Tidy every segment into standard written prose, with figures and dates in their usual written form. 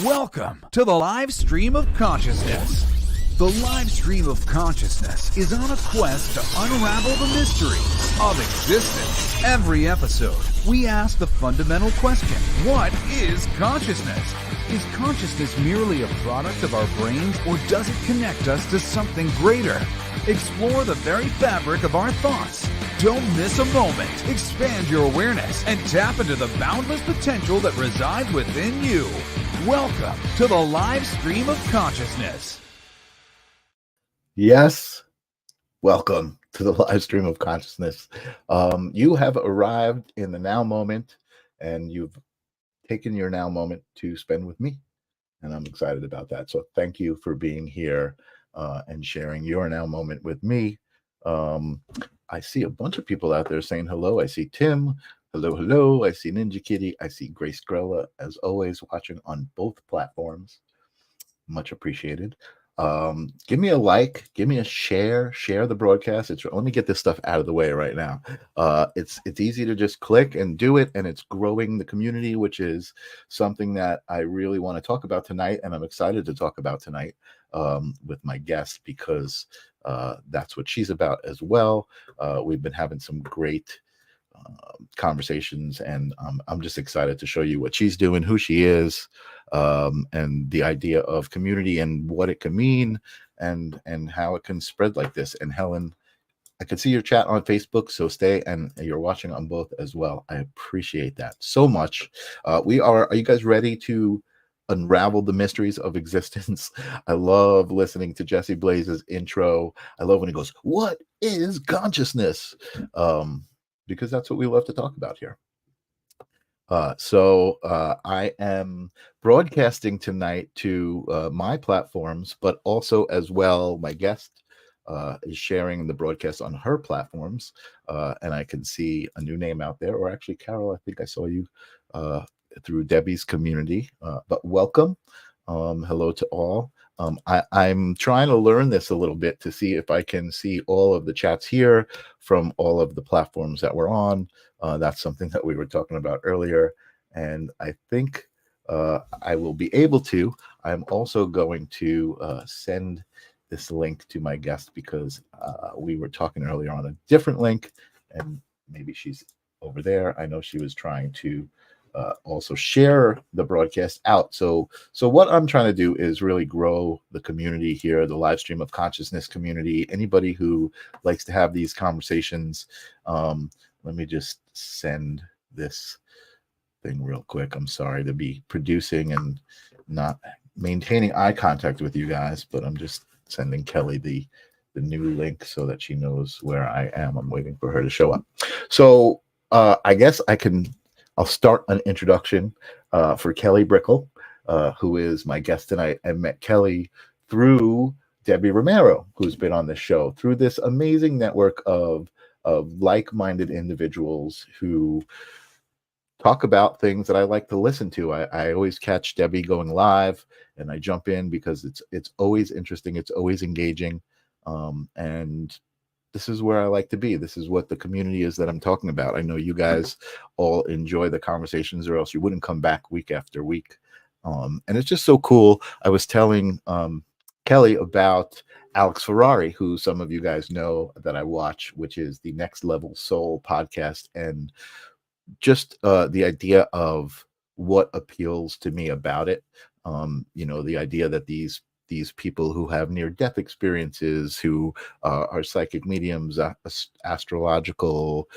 Welcome to the live stream of consciousness. The live stream of consciousness is on a quest to unravel the mysteries of existence. Every episode, we ask the fundamental question, what is consciousness? Is consciousness merely a product of our brains, or does it connect us to something greater? Explore the very fabric of our thoughts. Don't miss a moment. Expand your awareness and tap into the boundless potential that resides within you. Welcome to the live stream of consciousness. Yes, welcome to the live stream of consciousness. You have arrived in the now moment, and you've taken your now moment to spend with me, and I'm excited about that. So thank you for being here and sharing your now moment with me. I see a bunch of people out there saying hello. I see Tim. Hello. I see Ninja Kitty. I see Grace Grella, as always, watching on both platforms. Much appreciated. Give me a like, give me a share the broadcast. Let me get this stuff out of the way right now. It's easy to just click and do it, and it's growing the community, which is something that I really want to talk about tonight, and I'm excited to talk about tonight with my guest, because that's what she's about as well. We've been having some great conversations, and I'm just excited to show you what she's doing, who she is, and the idea of community and what it can mean, and how it can spread like this. And Helen, I can see your chat on Facebook, so stay, and you're watching on both as well. I appreciate that so much. Are you guys ready to unravel the mysteries of existence? I love listening to Jesse Blaze's intro. I love when he goes, "What is consciousness?" Because that's what we love to talk about here. So I am broadcasting tonight to my platforms, but also as well, my guest is sharing the broadcast on her platforms, and I can see a new name out there. Or actually, Carol, I think I saw you through Debbie's community, but welcome. Hello to all. I'm trying to learn this a little bit to see if I can see all of the chats here from all of the platforms that we're on. That's something that we were talking about earlier, and I think I will be able to. I'm also going to send this link to my guest, because we were talking earlier on a different link, and maybe she's over there. I know she was trying to also share the broadcast out. So what I'm trying to do is really grow the community here, the live stream of consciousness community. Anybody who likes to have these conversations, let me just send this thing real quick. I'm sorry to be producing and not maintaining eye contact with you guys, but I'm just sending Kelly the new link so that she knows where I am. I'm waiting for her to show up. So I guess I'll start an introduction for Kelly Brickel, who is my guest tonight. I met Kelly through Debbie Romero, who's been on the show, through this amazing network of like-minded individuals who talk about things that I like to listen to. I always catch Debbie going live, and I jump in because it's always interesting, it's always engaging, and this is where I like to be. This is what the community is that I'm talking about. I know you guys all enjoy the conversations, or else you wouldn't come back week after week. And it's just so cool. I was telling Kelly about Alex Ferrari, who some of you guys know that I watch, which is the Next Level Soul podcast, and just the idea of what appeals to me about it. The idea that these people who have near-death experiences, who are psychic mediums, astrological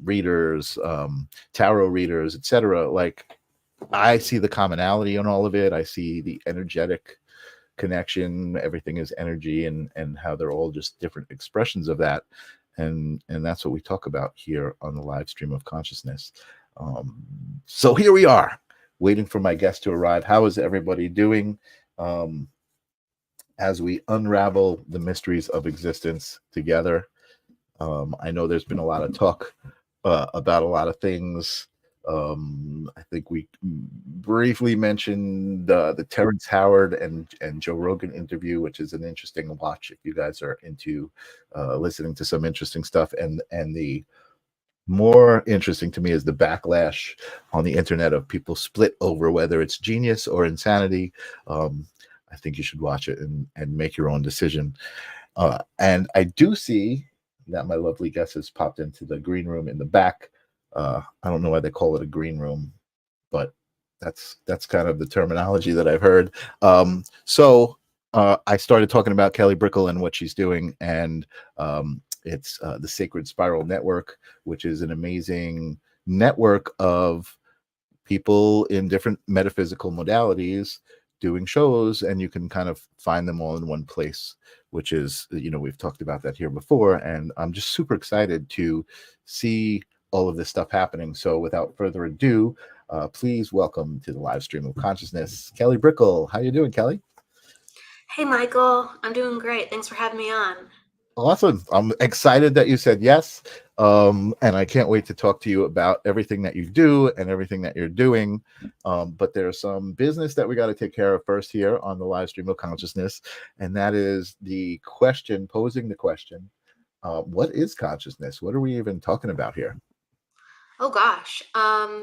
readers, tarot readers, etc. Like, I see the commonality in all of it. I see the energetic connection. Everything is energy, and how they're all just different expressions of that. And that's what we talk about here on the live stream of consciousness. So here we are, waiting for my guest to arrive. How is everybody doing? As we unravel the mysteries of existence together. I know there's been a lot of talk about a lot of things. I think we briefly mentioned the Terrence Howard and Joe Rogan interview, which is an interesting watch if you guys are into listening to some interesting stuff, and the more interesting to me is the backlash on the internet of people split over whether it's genius or insanity. I think you should watch it and make your own decision. And I do see that my lovely guest has popped into the green room in the back. I don't know why they call it a green room, but that's kind of the terminology that I've heard. So I started talking about Kelly Brickel and what she's doing, and it's the Sacred Spiral Network, which is an amazing network of people in different metaphysical modalities doing shows, and you can kind of find them all in one place, which is, we've talked about that here before, and I'm just super excited to see all of this stuff happening. So without further ado, please welcome to the live stream of consciousness, Kelly Brickel. How you doing, Kelly? Hey, Michael. I'm doing great. Thanks for having me on. Awesome. I'm excited that you said yes. And I can't wait to talk to you about everything that you do and everything that you're doing. But there's some business that we got to take care of first here on the live stream of consciousness. And that is the question, posing the question, what is consciousness? What are we even talking about here? Oh, gosh.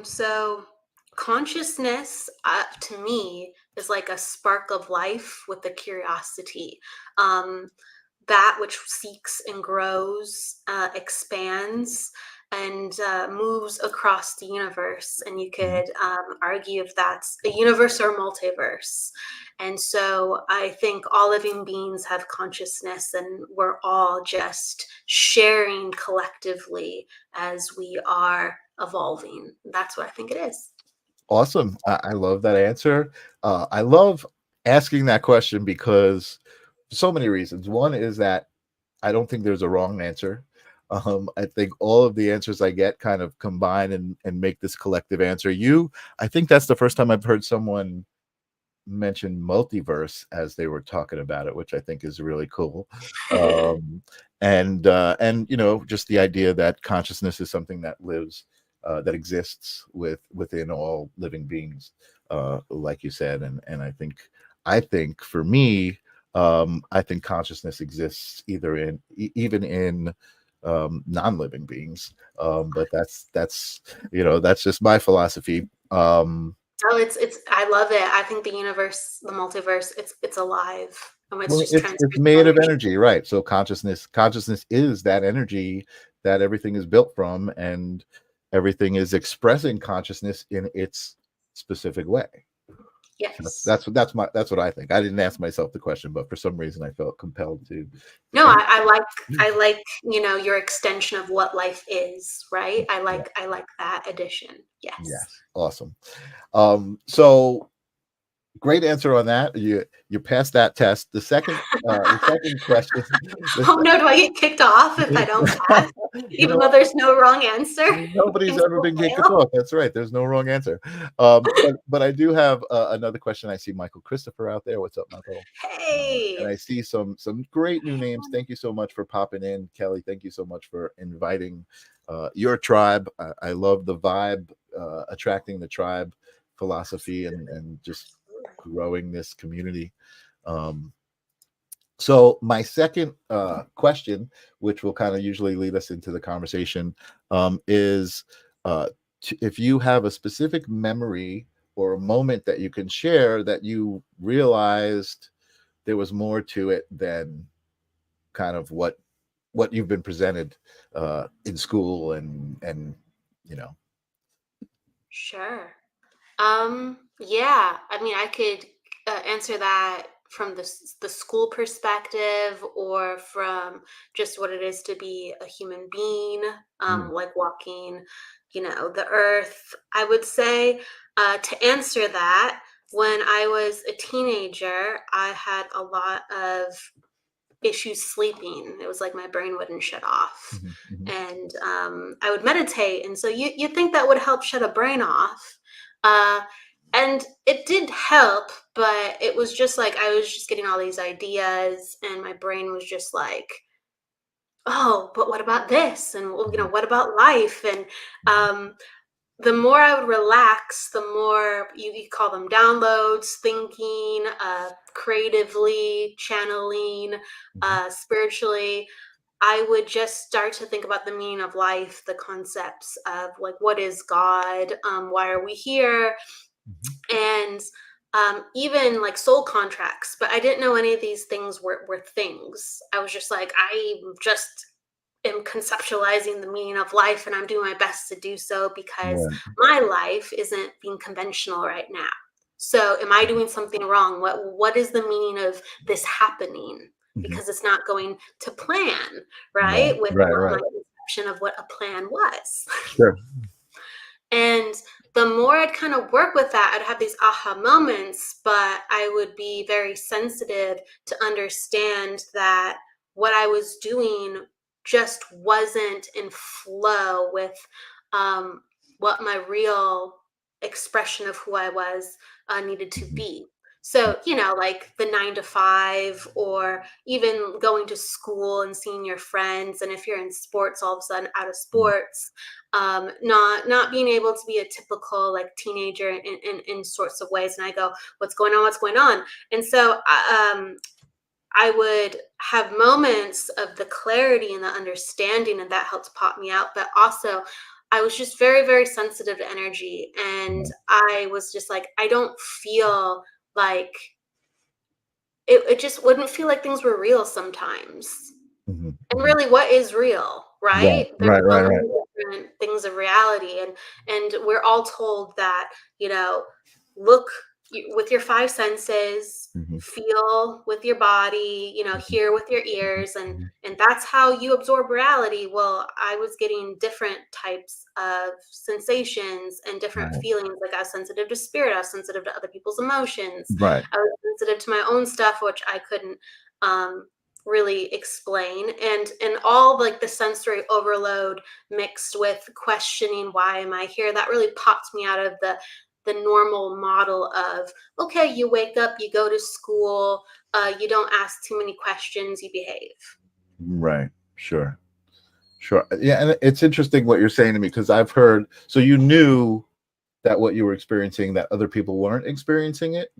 So consciousness, to me, is like a spark of life with a curiosity. That which seeks and grows, expands, and moves across the universe. And you could argue if that's a universe or multiverse. And so I think all living beings have consciousness, and we're all just sharing collectively as we are evolving. That's what I think it is. Awesome. I love that answer. I love asking that question because for so many reasons. One is that I don't think there's a wrong answer. I think all of the answers I get kind of combine and make this collective answer. I think that's the first time I've heard someone mention multiverse as they were talking about it, which I think is really cool. And just the idea that consciousness is something that lives, that exists within all living beings, like you said. And I think for me, I think consciousness exists even in non-living beings. But that's just my philosophy. Oh, it's I love it. I think the universe, the multiverse, it's alive. It's Well, just it's transferring made of energy. energy, right? So consciousness is that energy that everything is built from, and everything is expressing consciousness in its specific way. Yes. That's what I think. I didn't ask myself the question, but for some reason I felt compelled to. No, I like your extension of what life is, right? Yeah. I like that addition. Yes. Yes, awesome. So great answer on that. You passed that test. The second question. Oh no, do I get kicked off if I don't pass? You Even know though there's no wrong answer? Nobody's Can ever still been kicked fail? off. That's right. There's no wrong answer. But I do have another question. I see Michael Christopher out there. What's up, Michael? And Hey. I see some great new names. Thank you so much for popping in, Kelly. Thank you so much for inviting your tribe. I love the vibe, attracting the tribe philosophy, and just growing this community. So my second question, which will kind of usually lead us into the conversation, is if you have a specific memory or a moment that you can share that you realized there was more to it than kind of what you've been presented in school and you know. Sure. Yeah, I mean, I could answer that from the school perspective, or from just what it is to be a human being, Mm, like walking, the earth. I would say, to answer that, when I was a teenager, I had a lot of issues sleeping. It was like my brain wouldn't shut off. mhm, mhm, And I would meditate. And so you think that would help shut a brain off. Uh, and it did help, but it was just like I was just getting all these ideas, and my brain was just like, oh, but what about this? And well, mhm, what about life? And mhm, the more I would relax, the more you call them downloads, thinking, creatively, channeling, mhm, spiritually. I would just start to think about the meaning of life, the concepts of like, what is God? Why are we here? And even like soul contracts, but I didn't know any of these things were things. I was just like, I just am conceptualizing the meaning of life, and I'm doing my best to do so because Right. my life isn't being conventional right now. So am I doing something wrong? What is the meaning of this happening? Mhm. Because it's not going to plan, Right. right? With Right. what my Right. conception of what a plan was. Sure. And the more I'd kind of work with that, I'd have these aha moments, but I would be very sensitive to understand that what I was doing just wasn't in flow with what my real expression of who I was needed to Mhm. be. So, like the 9 to 5, or even going to school and seeing your friends. And if you're in sports, all of a sudden out of Mhm. sports, not being able to be a typical like teenager in sorts of ways. And I go, what's going on? What's going on? And so I would have moments of the clarity and the understanding, and that helped pop me out. But also, I was just very, very sensitive to energy. And I was just like, I don't feel like it just wouldn't feel like things were real sometimes. Mhm. And Mhm. really, what is real, Right. right? There's Right. so Right. many Right. different things of reality, and we're all told that, look with your five senses, Mhm. feel with your body, Mhm. hear with your ears, and Mhm. and that's how you absorb reality. Well, I was getting different types of sensations and different Right. feelings. Like I was sensitive to spirit, I was sensitive to other people's emotions, Right. I was sensitive to my own stuff, which I couldn't um really explain, and all like the sensory overload mixed with questioning, why am I here, that really popped me out of the normal model of, okay, you wake up, you go to school, you don't ask too many questions, you behave. Right. Sure. Sure. Yeah, and it's interesting what you're saying to me because I've heard. So you knew that what you were experiencing, that other people weren't experiencing it.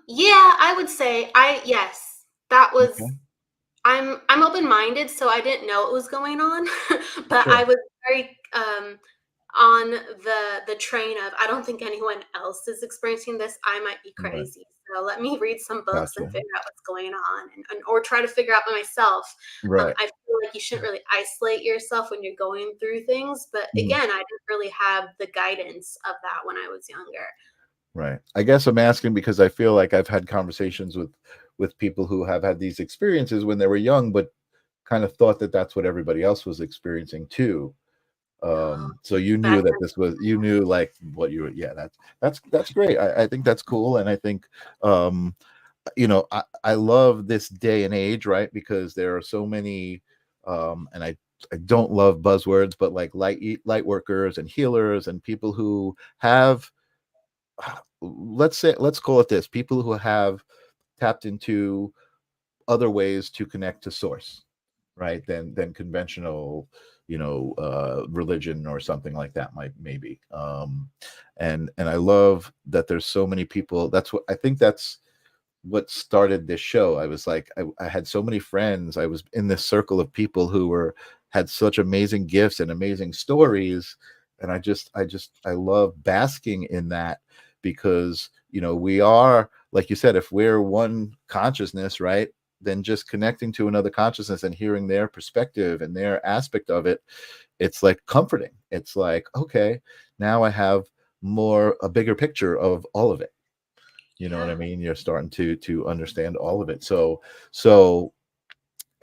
Yeah, I would say yes, that was. Okay. I'm open-minded, so I didn't know what was going on, but Sure. I was very on the train of, I don't think anyone else is experiencing this. I might be Right. crazy. So let me read some books and Gotcha. figure out what's going on, or try to figure out by myself. Right. I feel like you shouldn't really isolate yourself when you're going through things. But Mhm. again, I didn't really have the guidance of that when I was younger. Right. I guess I'm asking because I feel like I've had conversations with people who have had these experiences when they were young, but kind of thought that that's what everybody else was experiencing too. No, So you but I knew that this was, you knew like what you were. Yeah, that's great. I think that's cool, and I think um I love this day and age, right? Because there are so many and I don't love buzzwords, but like light workers and healers and people who have, let's call it this, people who have tapped into other ways to connect to source, right, than conventional, religion or something like that might maybe. And I love that there's so many people. That's what I think, that's what started this show. I was like, I had so many friends. I was in this circle of people who had such amazing gifts and amazing stories, and I love basking in that because we are, like you said, if we're one consciousness, right, then just connecting to another consciousness and hearing their perspective and their aspect of it, it's like comforting. It's like, okay, now I have a bigger picture of all of it. You know what yeah, I mean? You're starting to understand all of it. So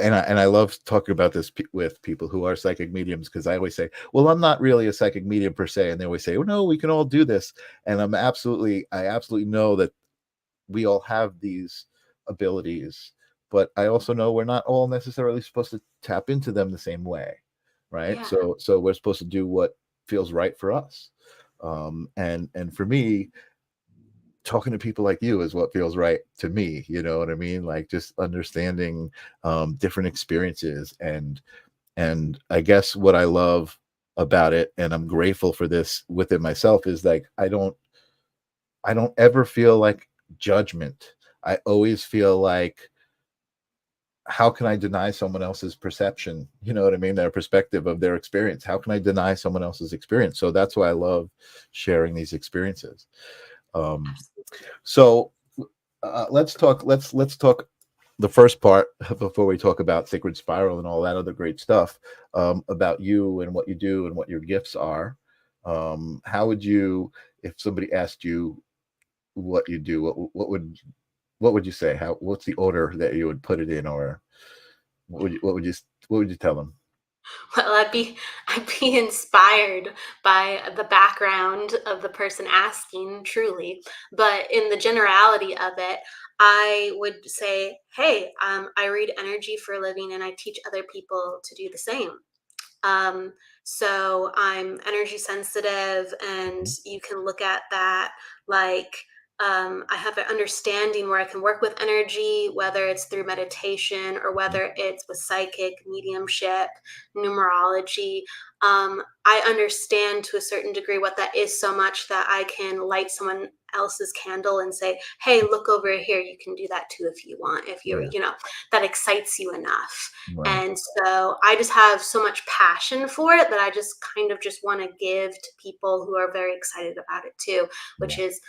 and I love talking about this with people who are psychic mediums, because I always say, well, I'm not really a psychic medium per se, and they always say, oh no, we can all do this. And I absolutely know that we all have these abilities, but I also know we're not all necessarily supposed to tap into them the same way, right? yeah, So we're supposed to do what feels right for us. And for me, talking to people like you is what feels right to me. You know what I mean? Like just understanding different experiences, and I guess what I love about it, and I'm grateful for this within myself, is like I don't ever feel like judgment. I always feel like how can I deny someone else's perception? You know what I mean? Their perspective of their experience. How can I deny someone else's experience? So that's why I love sharing these experiences. So let's talk. Let's talk the first part before we talk about Sacred Spiral and all that other great stuff, about you and what you do and what your gifts are. How would you, if somebody asked you what you do, what would you say? What's the order that you would put it in, or what would you tell them? Well, I'd be inspired by the background of the person asking, truly. But in the generality of it, I would say, hey, I read energy for a living, and I teach other people to do the same. So I'm energy sensitive, and you can look at that like, I have an understanding where I can work with energy, whether it's through meditation or whether it's with psychic, mediumship, numerology. I understand to a certain degree what that is, so much that I can light someone else's candle and say, hey, look over here, you can do that too if you want, if you're, that excites you enough. Right. And so I just have so much passion for it that I just kind of just want to give to people who are very excited about it too, which is,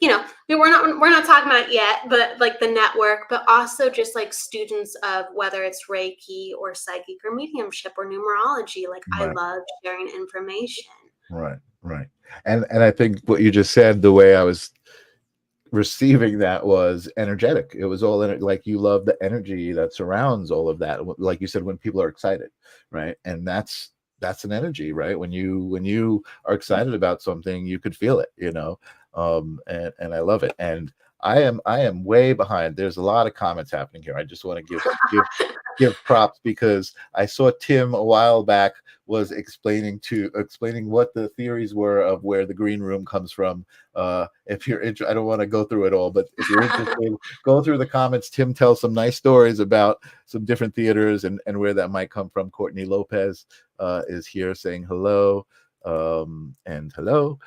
we're not talking about it yet, but like the network, but also just like students of whether it's Reiki or psychic or mediumship or numerology. Like, I Right. love sharing information. Right. And I think what you just said, the way I was receiving that was energetic. It was all like, you love the energy that surrounds all of that. Like you said, when people are excited, right? And that's an energy, right? When you are excited about something, you could feel it, and I love it. And I am way behind. There's a lot of comments happening here. I just want to give props, because I saw Tim a while back was explaining what the theories were of where the green room comes from. If you're interested, I don't want to go through it all, but if you're interested, go through the comments. Tim tells some nice stories about some different theaters and where that might come from. Courtney Lopez is here saying hello, and hello.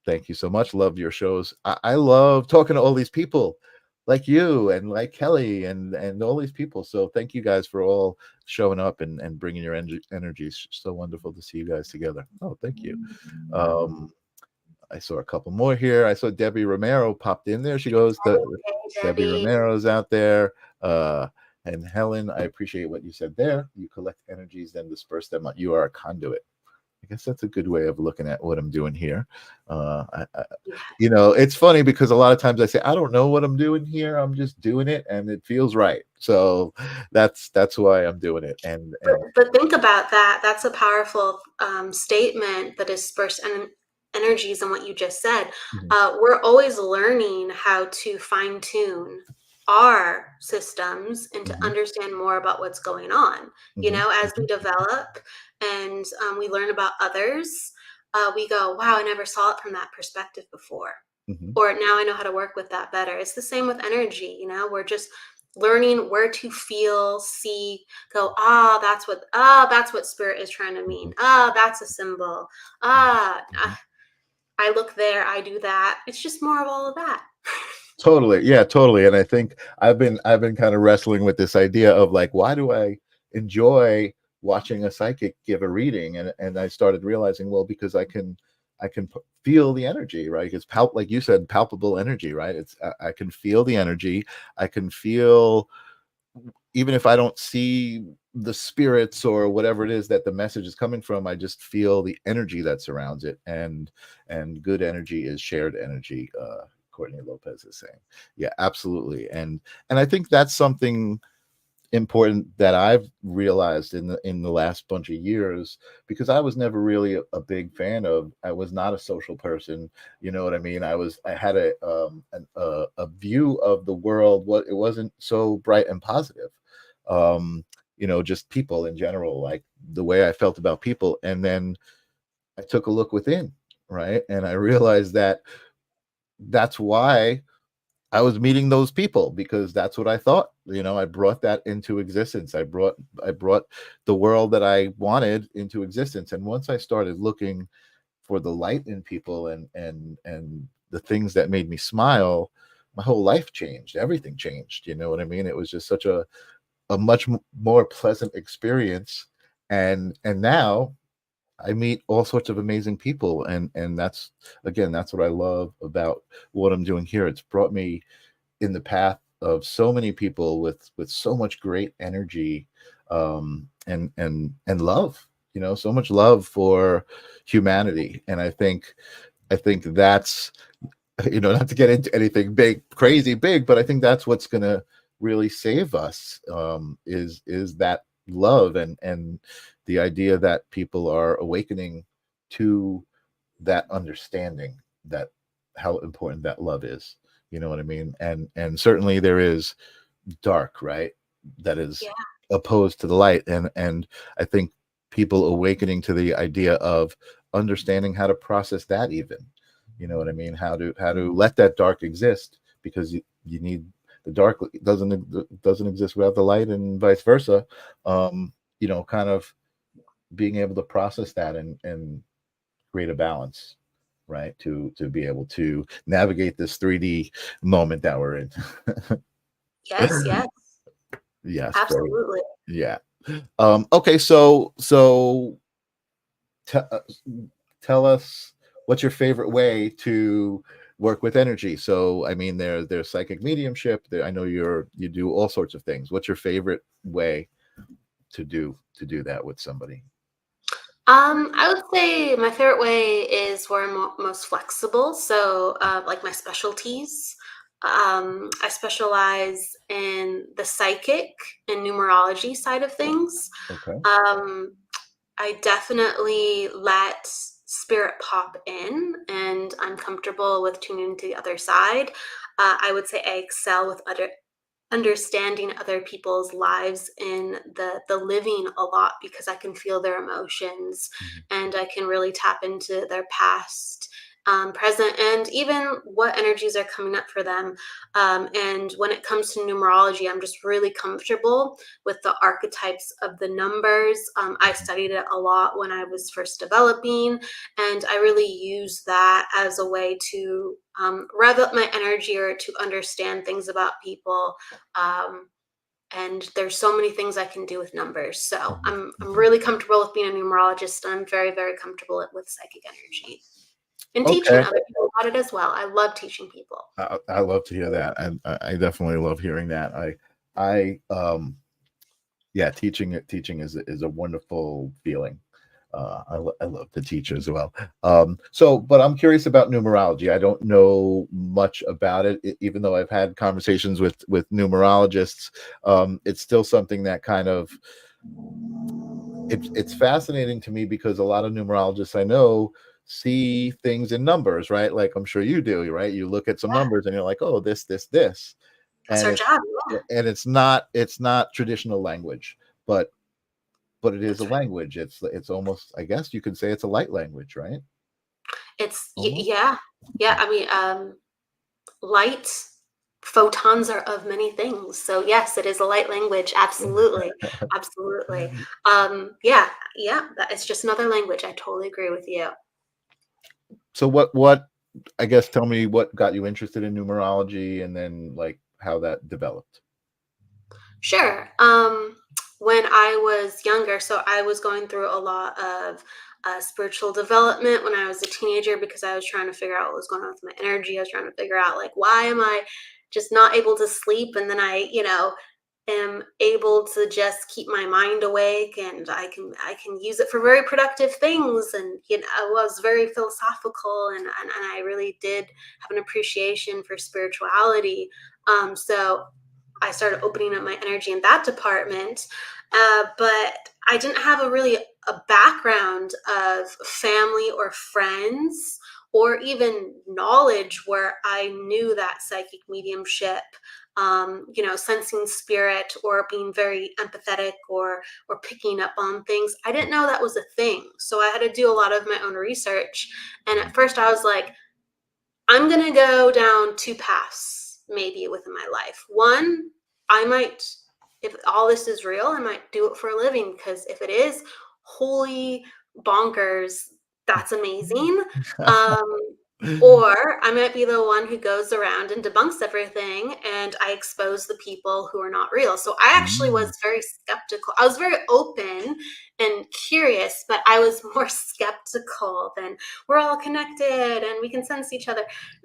Thank you so much. Love your shows. I love talking to all these people like you and like Kelly and all these people. So thank you guys for all showing up and bringing your energy. It's so wonderful to see you guys together. Oh, thank you. I saw a couple more here. I saw Debbie Romero popped in there. She goes, Debbie Romero's out there. And Helen, I appreciate what you said there. You collect energies, then disperse them. You are a conduit. I guess that's a good way of looking at what I'm doing here. It's funny because a lot of times I say, I don't know what I'm doing here. I'm just doing it and it feels right. So that's why I'm doing it. But think about that. That's a powerful statement, that disperse energies, and what you just said. We're always learning how to fine tune our systems and to understand more about what's going on, as we develop and we learn about others, we go, wow, I never saw it from that perspective before. Or now I know how to work with that better. It's the same with energy. We're just learning where to feel, see, go, that's what spirit is trying to mean. That's a symbol. I look there, I do that. It's just more of all of that. Totally. Yeah, totally. And I think I've been kind of wrestling with this idea of like, why do I enjoy watching a psychic give a reading? And I started realizing, well, because I can feel the energy, right? It's like you said, palpable energy, right? I can feel the energy. I can feel, even if I don't see the spirits or whatever it is that the message is coming from, I just feel the energy that surrounds it. And good energy is shared energy. Courtney Lopez is saying, yeah, absolutely. And I think that's something important that I've realized in the last bunch of years, because I was never really a big fan of, I was not a social person, you know what I mean? I had a view of the world, it wasn't so bright and positive, just people in general, like the way I felt about people. And then I took a look within, right? And I realized that that's why I was meeting those people, because that's what I thought. I brought that into existence. I brought the world that I wanted into existence. And once I started looking for the light in people and the things that made me smile, my whole life changed. Everything changed. You know what I mean? It was just such a much more pleasant experience. And now I meet all sorts of amazing people, and that's, again, that's what I love about what I'm doing here. It's brought me in the path of so many people with so much great energy, and love, you know, so much love for humanity. And I think that's, you know, not to get into anything big, crazy big, but I think that's what's going to really save us, is that love, and the idea that people are awakening to that understanding, that how important that love is. You know what I mean? And certainly there is dark, right, that is Yeah. opposed to the light, and I think people awakening to the idea of understanding how to process that, even, you know what I mean, how to let that dark exist, because you need the dark. Doesn't exist without the light, and vice versa. You know, kind of being able to process that, and create a balance, right, to be able to navigate this 3D moment that we're in. Yes, yes, Yes, very, absolutely. yeah. Okay, so te- uh, tell us, what's your favorite way to work with energy? So, I mean, there's psychic mediumship. I know you do all sorts of things. What's your favorite way to do that with somebody? I would say my favorite way is where I'm most flexible. So, like my specialties, I specialize in the psychic and numerology side of things. Okay. Um, I definitely let spirit pop in, and I'm comfortable with tuning into the other side. I would say I excel with other understanding other people's lives in the living a lot, because I can feel their emotions, Mhm. and I can really tap into their past, present, and even what energies are coming up for them. And when it comes to numerology, I'm just really comfortable with the archetypes of the numbers. I studied it a lot when I was first developing, and I really use that as a way to rev up my energy, or to understand things about people. um, and there's so many things I can do with numbers. So Mhm. I'm Mhm. really comfortable with being a numerologist, and I'm very, very comfortable with psychic energy and teaching Okay. other people about it as well. I love teaching people. I love to hear that, and I definitely love hearing that. I Yeah, teaching is a wonderful feeling. I love to teach as well. So, but I'm curious about numerology. I don't know much about it, even though I've had conversations with numerologists. It's still something that kind of, it's fascinating to me, because a lot of numerologists I know see things in numbers, right? Like I'm sure you do, right? You look at some Yeah, numbers and you're like, oh, this, that's and our job. Yeah, it's not traditional language, but it is a that's right. language. It's almost, I guess you could say, it's a light language, right? Almost. Yeah, yeah. I mean, light photons are of many things. So yes, it is a light language. Absolutely, absolutely. Yeah, yeah. It's just another language. I totally agree with you. So I guess, tell me what got you interested in numerology, and then like how that developed. Sure. When I was younger, so I was going through a lot of spiritual development when I was a teenager, because I was trying to figure out what was going on with my energy. I was trying to figure out, like, why am I just not able to sleep? And then I, am able to just keep my mind awake, and I can use it for very productive things. And I was very philosophical, and I really did have an appreciation for spirituality. So I started opening up my energy in that department. But I didn't have a background of family or friends, or even knowledge where I knew that psychic mediumship, sensing spirit, or being very empathetic, or picking up on things. I didn't know that was a thing. So I had to do a lot of my own research. And at first I was like, I'm going to go down two paths maybe within my life. One, I might, if all this is real, I might do it for a living, because if it is, holy bonkers, that's amazing. Um, Or I might be the one who goes around and debunks everything, and I expose the people who are not real. So I actually was very skeptical. I was very open and curious, but I was more skeptical than we're all connected and we can sense each other.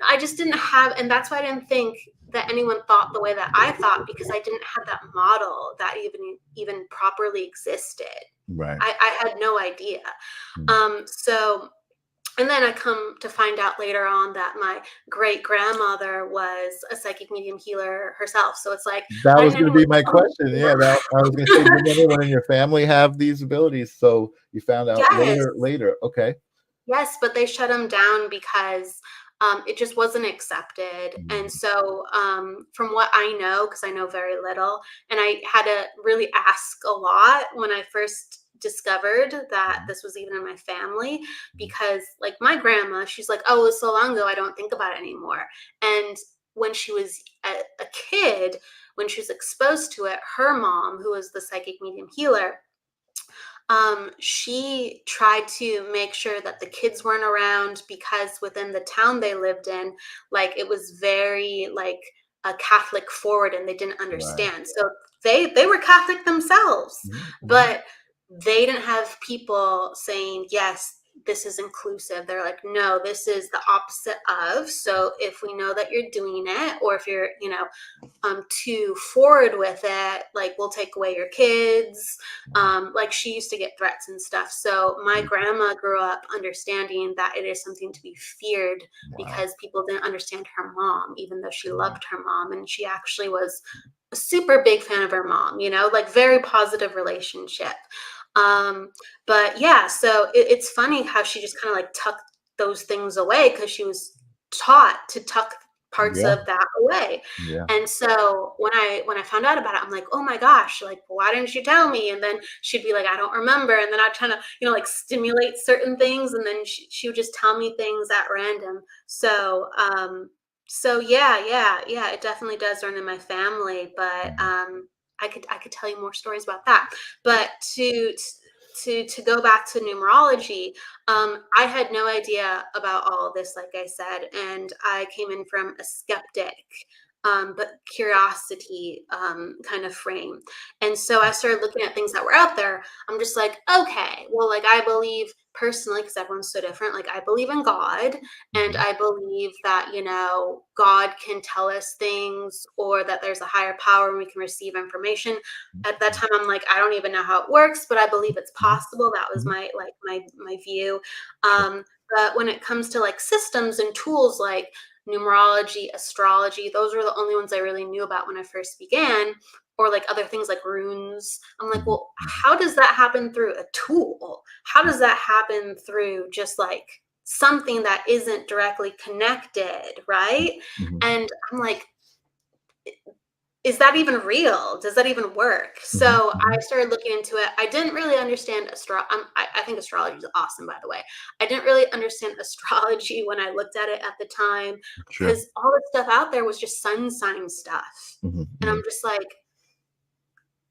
I just didn't have, and that's why I didn't think that anyone thought the way that I thought, because I didn't have that model that even properly existed. Right. I had no idea. And then I come to find out later on that my great grandmother was a psychic medium healer herself. So it's like, That why was didn't going to be anyone? my question. Yeah, I was going to say, did anyone in your family have these abilities? So you found out Yes. later. Okay. Yes, but they shut them down because it just wasn't accepted. And so, from what I know, because I know very little, and I had to really ask a lot when I first discovered that this was even in my family, because like my grandma, she's like, oh, it was so long ago, I don't think about it anymore. And when she was a kid, when she was exposed to it, her mom, who was the psychic medium healer, she tried to make sure that the kids weren't around, because within the town they lived in, like, it was very like a Catholic forward, and they didn't understand. So they were Catholic themselves, but they didn't have people saying, yes, this is inclusive. They're like, no, this is the opposite of. So if we know that you're doing it, or if you're, too forward with it, like, we'll take away your kids. Like, she used to get threats and stuff. So my grandma grew up understanding that it is something to be feared, because people didn't understand her mom, even though she loved her mom. And she actually was a super big fan of her mom, like very positive relationship. But yeah, so it's funny how she just kind of like tucked those things away, because she was taught to tuck parts of that away. Yeah. And so when I found out about it, I'm like, oh my gosh, like, why didn't you tell me? And then she'd be like, I don't remember. And then I'd try to, like, stimulate certain things, and then she would just tell me things at random. So yeah, it definitely does run in my family. But I could tell you more stories about that. But to go back to numerology, I had no idea about all of this, like I said, and I came in from a skeptic, but curiosity kind of frame. And so I started looking at things that were out there. I'm just like, okay, well, like, I believe personally, because everyone's so different, like, I believe in God, and I believe that, God can tell us things, or that there's a higher power and we can receive information. At that time, I'm like, I don't even know how it works, but I believe it's possible. That was my view. But when it comes to like systems and tools like numerology, astrology, those were the only ones I really knew about when I first began. Or like other things like runes. I'm like, well, how does that happen through a tool? How does that happen through just like something that isn't directly connected, right? And I'm like, is that even real? Does that even work? So I started looking into it. I didn't really understand I think astrology is awesome, by the way. I didn't really understand astrology when I looked at it at the time, because all the stuff out there was just sun sign stuff. And I'm just like,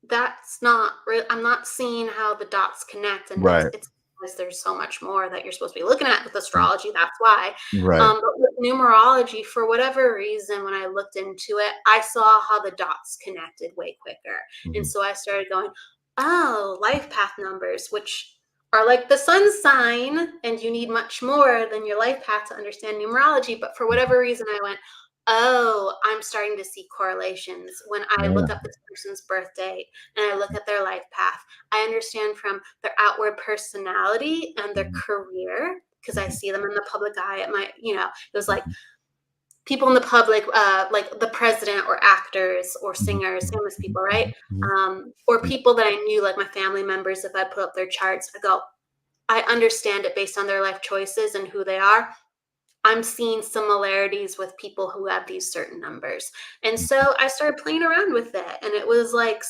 that's not real. I'm not seeing how the dots connect. And it's because there's so much more that you're supposed to be looking at with astrology. That's why. But with numerology, for whatever reason, when I looked into it, I saw how the dots connected way quicker. And so I started going, oh, life path numbers, which are like the sun sign, and you need much more than your life path to understand numerology. But for whatever reason, I went, oh, I'm starting to see correlations when I look up this person's birth date and I look at their life path. I understand from their outward personality and their career, because I see them in the public eye. It was like people in the public, like the president or actors or singers, famous people, right? Or people that I knew, like my family members. If I put up their charts, I understand it based on their life choices and who they are. I'm seeing similarities with people who have these certain numbers. And so I started playing around with it. And it was like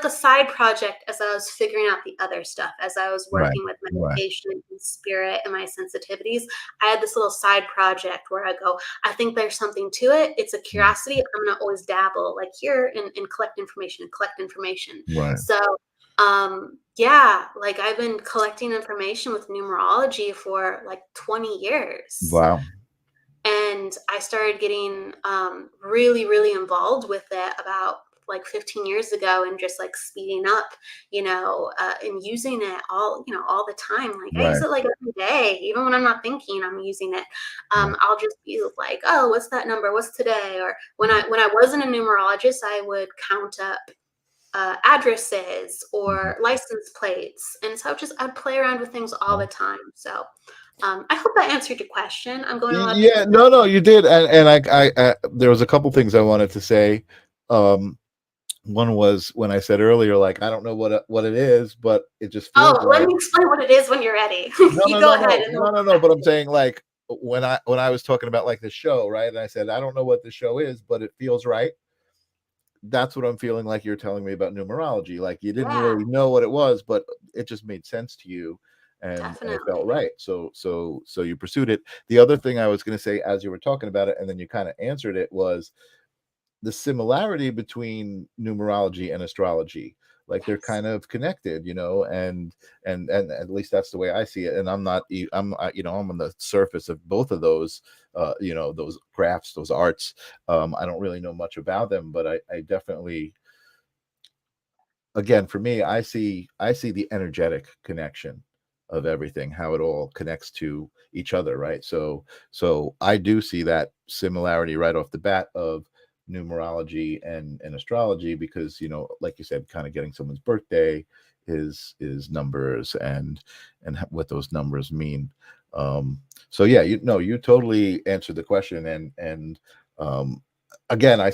a side project as I was figuring out the other stuff, as I was working with meditation and spirit and my sensitivities. I had this little side project where I go, I think there's something to it. It's a curiosity. I'm going to always dabble like here and collect information. So yeah, like I've been collecting information with numerology for like 20 years. Wow. And I started getting really, really involved with it about like 15 years ago, and just like speeding up, and using it all the time. Like I use Right. it like every day, even when I'm not thinking I'm using it. Right. I'll just be like, oh, what's that number? What's today? Or when I wasn't a numerologist, I would count up addresses or license plates. And so I'd play around with things all the time. So I hope that answered your question. I'm going a lot Yeah, deeper. no, you did, and I there was a couple things I wanted to say. One was when I said earlier, like I don't know what it is, but it just feels Oh, let right. me explain what it is when you're ready. No, You no, go no, ahead. no, And then no, no, no. But I'm saying like when I was talking about like the show, right? And I said I don't know what the show is, but it feels right. That's what I'm feeling like you're telling me about numerology. Like you didn't yeah, really know what it was, but it just made sense to you, and it felt definitely. right. So you pursued it. The other thing I was going to say as you were talking about it, and then you kind of answered it, was the similarity between numerology and astrology. Like they're Yes. kind of connected, and at least that's the way I see it. And I'm on the surface of both of those, those crafts, those arts. I don't really know much about them, but I definitely, again, for me, I see the energetic connection of everything, how it all connects to each other, right? So I do see that similarity right off the bat of numerology and astrology, because like you said, kind of getting someone's birthday is numbers, and what those numbers mean. So yeah, you totally answered the question, and um again, I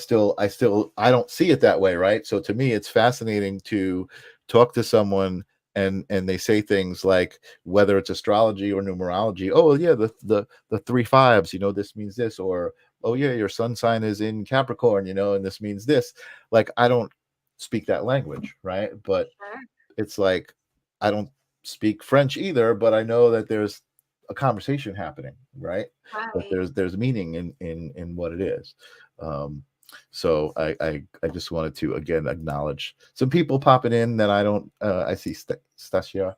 don't see it that way, right? So to me, it's fascinating to talk to someone, and they say things like, whether it's astrology or numerology, oh yeah, the three fives, this means this, or oh yeah, your sun sign is in Capricorn, and this means this. Like I don't speak that language, right? But Sure. it's like I don't speak French either, but I know that there's a conversation happening, right? That Right. there's meaning in what it is. Um, so I just wanted to again acknowledge some people popping in that I don't. I see Stasia,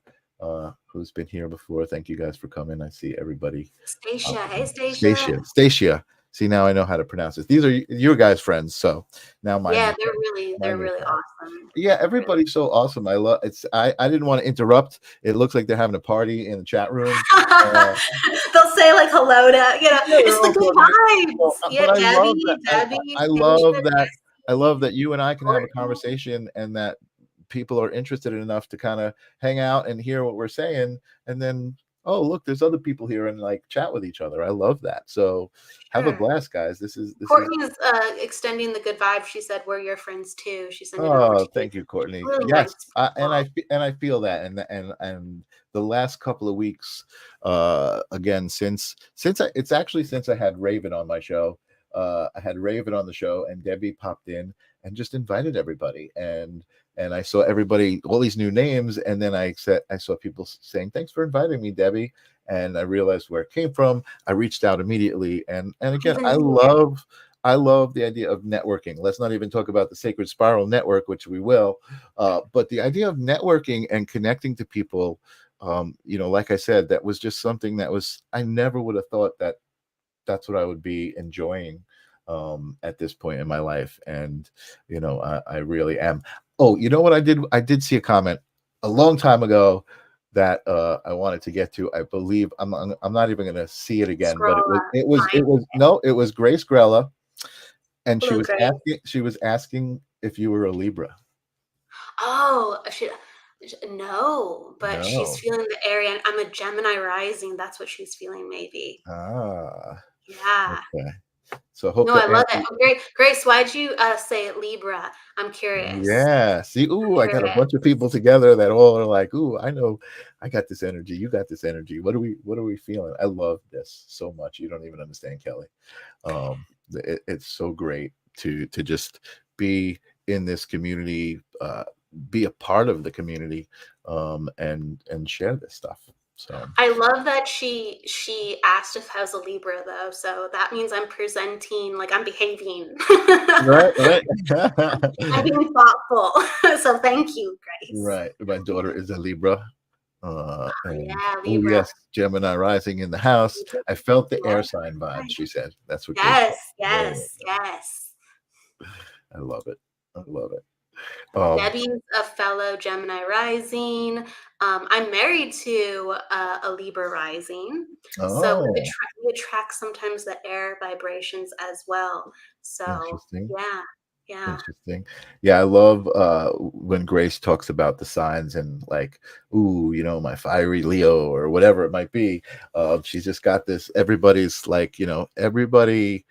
who's been here before. Thank you guys for coming. I see everybody. Stacia. Hey, Stacia. Stacia. See, now I know how to pronounce it. These are your guys' friends, so now mine Yeah, make they're sense. really Mine they're make really sense. awesome. Yeah, Really. everybody's so awesome. I love it's. I didn't want to interrupt. It looks like they're having a party in the chat room. They'll say like hello to, Yeah, they're it's the all good talking. vibes. So, Yeah, but I love that. Debbie, I Stacia, love that. I love Jesse, that you and I can have a Courtney. conversation, and that people are interested enough to kind of hang out and hear what we're saying, and then look, there's other people here, and like chat with each other. I love that. So have a Sure. blast, guys. This is. Courtney's extending the good vibe. She said we're your friends too. She's sending over Oh, to you. thank you, Courtney. Really Yes, nice and people. I feel that, and the last couple of weeks, again, it's actually since I had Raven on my show. I had Raven on the show, and Debbie popped in and just invited everybody, and I saw everybody, all these new names, and then I saw people saying, "Thanks for inviting me, Debbie," and I realized where it came from. I reached out immediately, and again, Even here. I love the idea of networking. Let's not even talk about the Sacred Spiral Network, which we will, but the idea of networking and connecting to people, like I said, that was just something I never would have thought that's what I would be enjoying at this point in my life. And, I really am. Oh, you know what I did? I did see a comment a long time ago that I wanted to get to. I believe I'm not even going to see it again, but Scroll up. Fine. it was Grace Grella, and Hello, Grace. she was asking if you were a Libra. Oh, no, but she's No. feeling the area. And I'm a Gemini rising. That's what she's feeling, maybe. Ah, Yeah. okay. So I hope No, I that love it. answers. Oh, great. Grace, why'd you say Libra? I'm curious. Yeah. See, I'm ooh, I got a curious. bunch of people together that all are like, ooh, I know I got this energy. You got this energy. What are we feeling? I love this so much. You don't even understand, Kelly. It's so great to just be in this community, be a part of the community, and share this stuff. So I love that she asked if I was a Libra though, so that means I'm presenting like I'm behaving. right, right. I'm being thoughtful. So thank you, Grace. Right. My daughter is a Libra. And Yeah, oh Libra. yes, Gemini rising in the house. I felt the Yeah. air sign vibe. She said that's what Grace said. Yes, Yeah, yes, yes. I love it. I love it. Debbie's a fellow Gemini rising. I'm married to a Libra rising, so Oh, we attract sometimes the air vibrations as well. So interesting. yeah, yeah. Interesting. Yeah, I love when Grace talks about the signs and like, ooh, my fiery Leo or whatever it might be. She's just got this. Everybody's like, everybody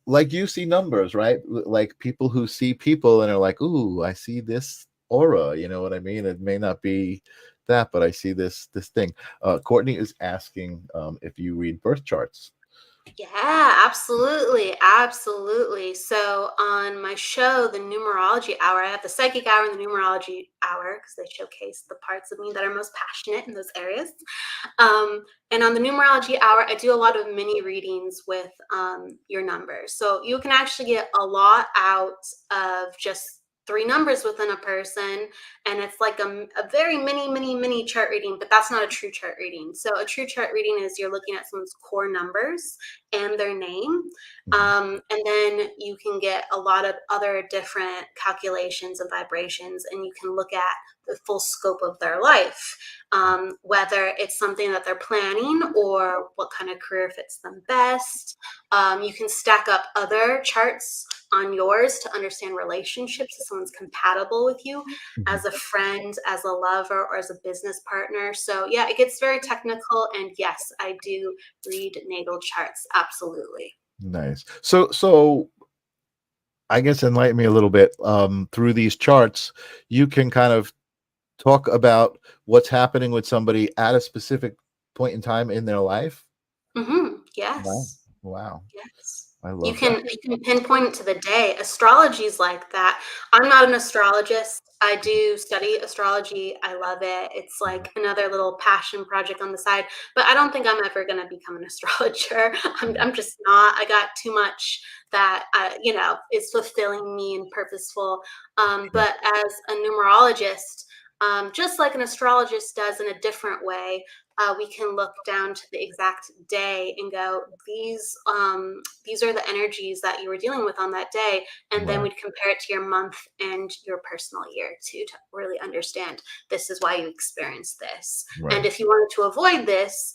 like you see numbers, right? Like people who see people and are like, ooh, I see this aura. You know what I mean? It may not be that, but I see this thing. Courtney is asking if you read birth charts. Yeah, absolutely. Absolutely. So on my show, the Numerology Hour, I have the Psychic Hour and the Numerology Hour because they showcase the parts of me that are most passionate in those areas. And on the Numerology Hour, I do a lot of mini readings with your numbers. So you can actually get a lot out of just three numbers within a person. And it's like a very mini chart reading, but that's not a true chart reading. So a true chart reading is you're looking at someone's core numbers and their name. Mhm. And then you can get a lot of other different calculations and vibrations, and you can look at the full scope of their life, whether it's something that they're planning or what kind of career fits them best. You can stack up other charts on yours to understand relationships, if someone's compatible with you as a friend, as a lover, or as a business partner. So yeah, it gets very technical. And yes, I do read natal charts. Absolutely. Nice. So I guess enlighten me a little bit. Through these charts, you can kind of talk about what's happening with somebody at a specific point in time in their life. Wow. Yes. Wow. Yes. I You love that. can pinpoint it to the day. Astrology is like that. I'm not an astrologist. I do study astrology. I love it. It's like another little passion project on the side. But I don't think I'm ever going to become an astrologer. I'm just not. I got too much that is fulfilling me and purposeful. But as a numerologist, just like an astrologist does in a different way, we can look down to the exact day and go, these are the energies that you were dealing with on that day, and then Right. we'd compare it to your month and your personal year to really understand this is why you experienced this, and Right. if you wanted to avoid this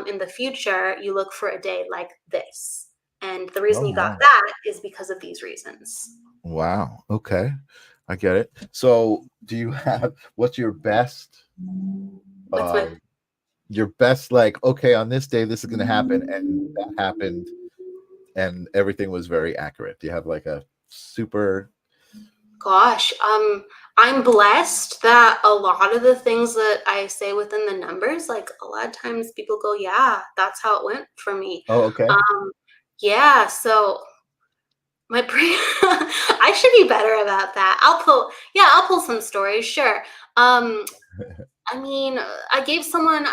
in the future, you look for a day like this, and the Oh reason you got wow. that is because of these reasons. Wow. Okay. I get it. So do you have what's What's my um your best like, okay, on this day this is gonna happen and that happened and everything was very accurate. Do you have like a super Gosh, I'm blessed that a lot of the things that I say within the numbers, like a lot of times people go, yeah, that's how it went for me. oh okay. Um, yeah, so my brain, I should be better about that. I'll pull some stories, sure. Um, I mean, I gave someone,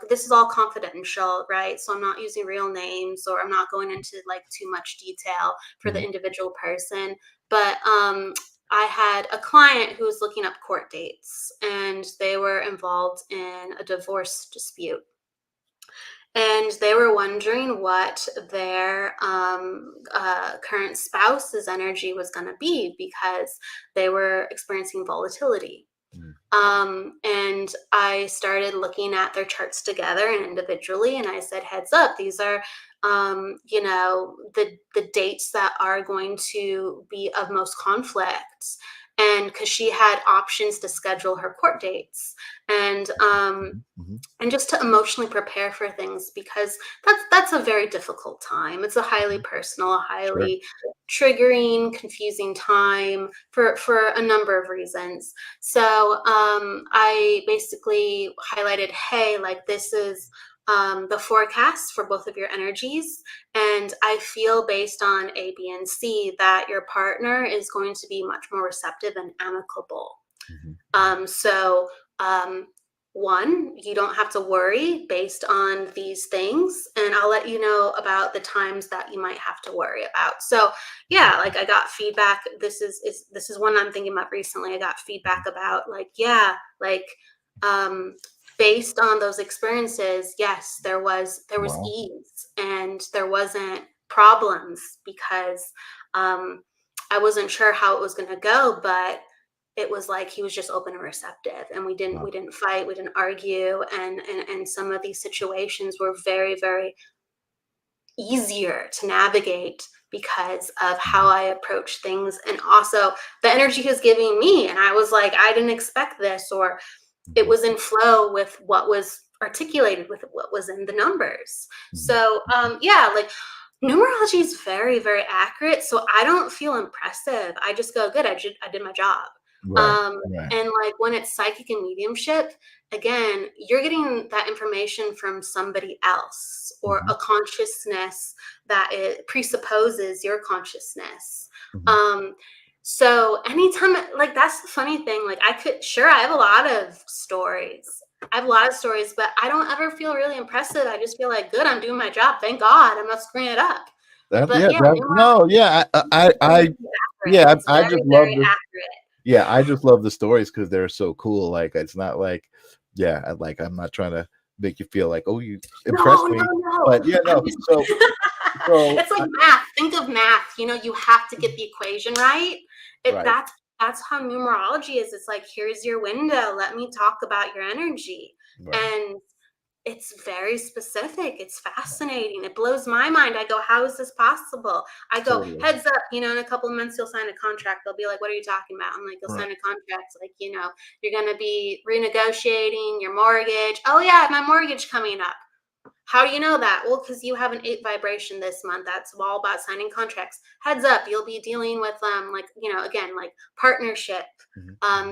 this is all confidential, right? So I'm not using real names or I'm not going into like too much detail for the Mhm. individual person. But I had a client who was looking up court dates and they were involved in a divorce dispute. And they were wondering what their current spouse's energy was going to be because they were experiencing volatility. Mhm. And I started looking at their charts together and individually, and I said, "Heads up, these are, the dates that are going to be of most conflict." And because she had options to schedule her court dates, and Mhm. Mhm. and just to emotionally prepare for things because that's a very difficult time. It's a highly Mhm. personal, Sure. highly triggering, confusing time for a number of reasons. So I basically highlighted, hey, like this is the forecast for both of your energies, and I feel based on A, B, and C that your partner is going to be much more receptive and amicable. Mhm. So um, one, you don't have to worry based on these things, and I'll let you know about the times that you might have to worry about. So yeah, like I got feedback. This is one I'm thinking about recently. I got feedback about like, yeah, like based on those experiences, yes, there was Wow. ease and there wasn't problems because I wasn't sure how it was going to go, but it was like he was just open and receptive, and we Wow. didn't fight, we didn't argue, and some of these situations were very, very easier to navigate because of how I approach things, and also the energy he was giving me. And I was like, I didn't expect this, or it was in flow with what was articulated with what was in the numbers. So yeah, like numerology is very, very accurate. So I don't feel impressive. I just go, good, I did my job. Right. Right. And like when it's psychic and mediumship, again, you're getting that information from somebody else, or a consciousness that it presupposes your consciousness. So anytime, like that's the funny thing, like I have a lot of stories. I have a lot of stories, but I don't ever feel really impressive. I just feel like, good, I'm doing my job. Thank God, I'm not screwing it up. But yeah, No, yeah, yeah, it's I very, just love very this. accurate. Yeah, I just love the stories because they're so cool. Like it's not like, yeah, like I'm not trying to make you feel like, oh, you impressed No, no, me, no. but yeah, no. So It's like math. Think of math. You know, you have to get the equation right. right, That's how numerology is. It's like, here's your window. Let me talk about your energy. right, And it's very specific. It's fascinating. It blows my mind. I go, how is this possible? I go, totally, heads up, you know, in a couple of months you'll sign a contract. They'll be like, what are you talking about? I'm like, you'll right, sign a contract. Like, you know, you're going to be renegotiating your mortgage. Oh yeah, my mortgage coming up. How do you know that? Well, because you have an 8 vibration this month. That's all about signing contracts. Heads up, you'll be dealing with like, you know, again, like partnership.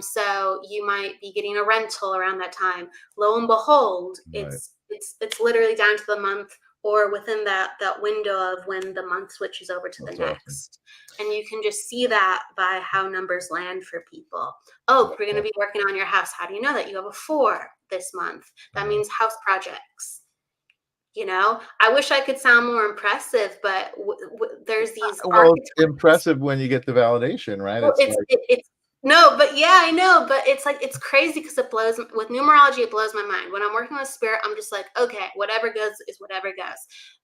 So you might be getting a rental around that time. Lo and behold, right. it's literally down to the month, or within that window of when the month switches over to the That's awesome. next. And you can just see that by how numbers land for people. Oh, we're going to be working on your house. How do you know that? You have a 4 this month. That means house projects. You know, I wish I could sound more impressive, but there's these Well, it's archetypes. impressive when you get the validation, right? Well, It's like, it's no, but yeah, I know, but it's like, it's crazy because it blows with numerology. It blows my mind. When I'm working with spirit, I'm just like, okay, whatever goes is whatever goes.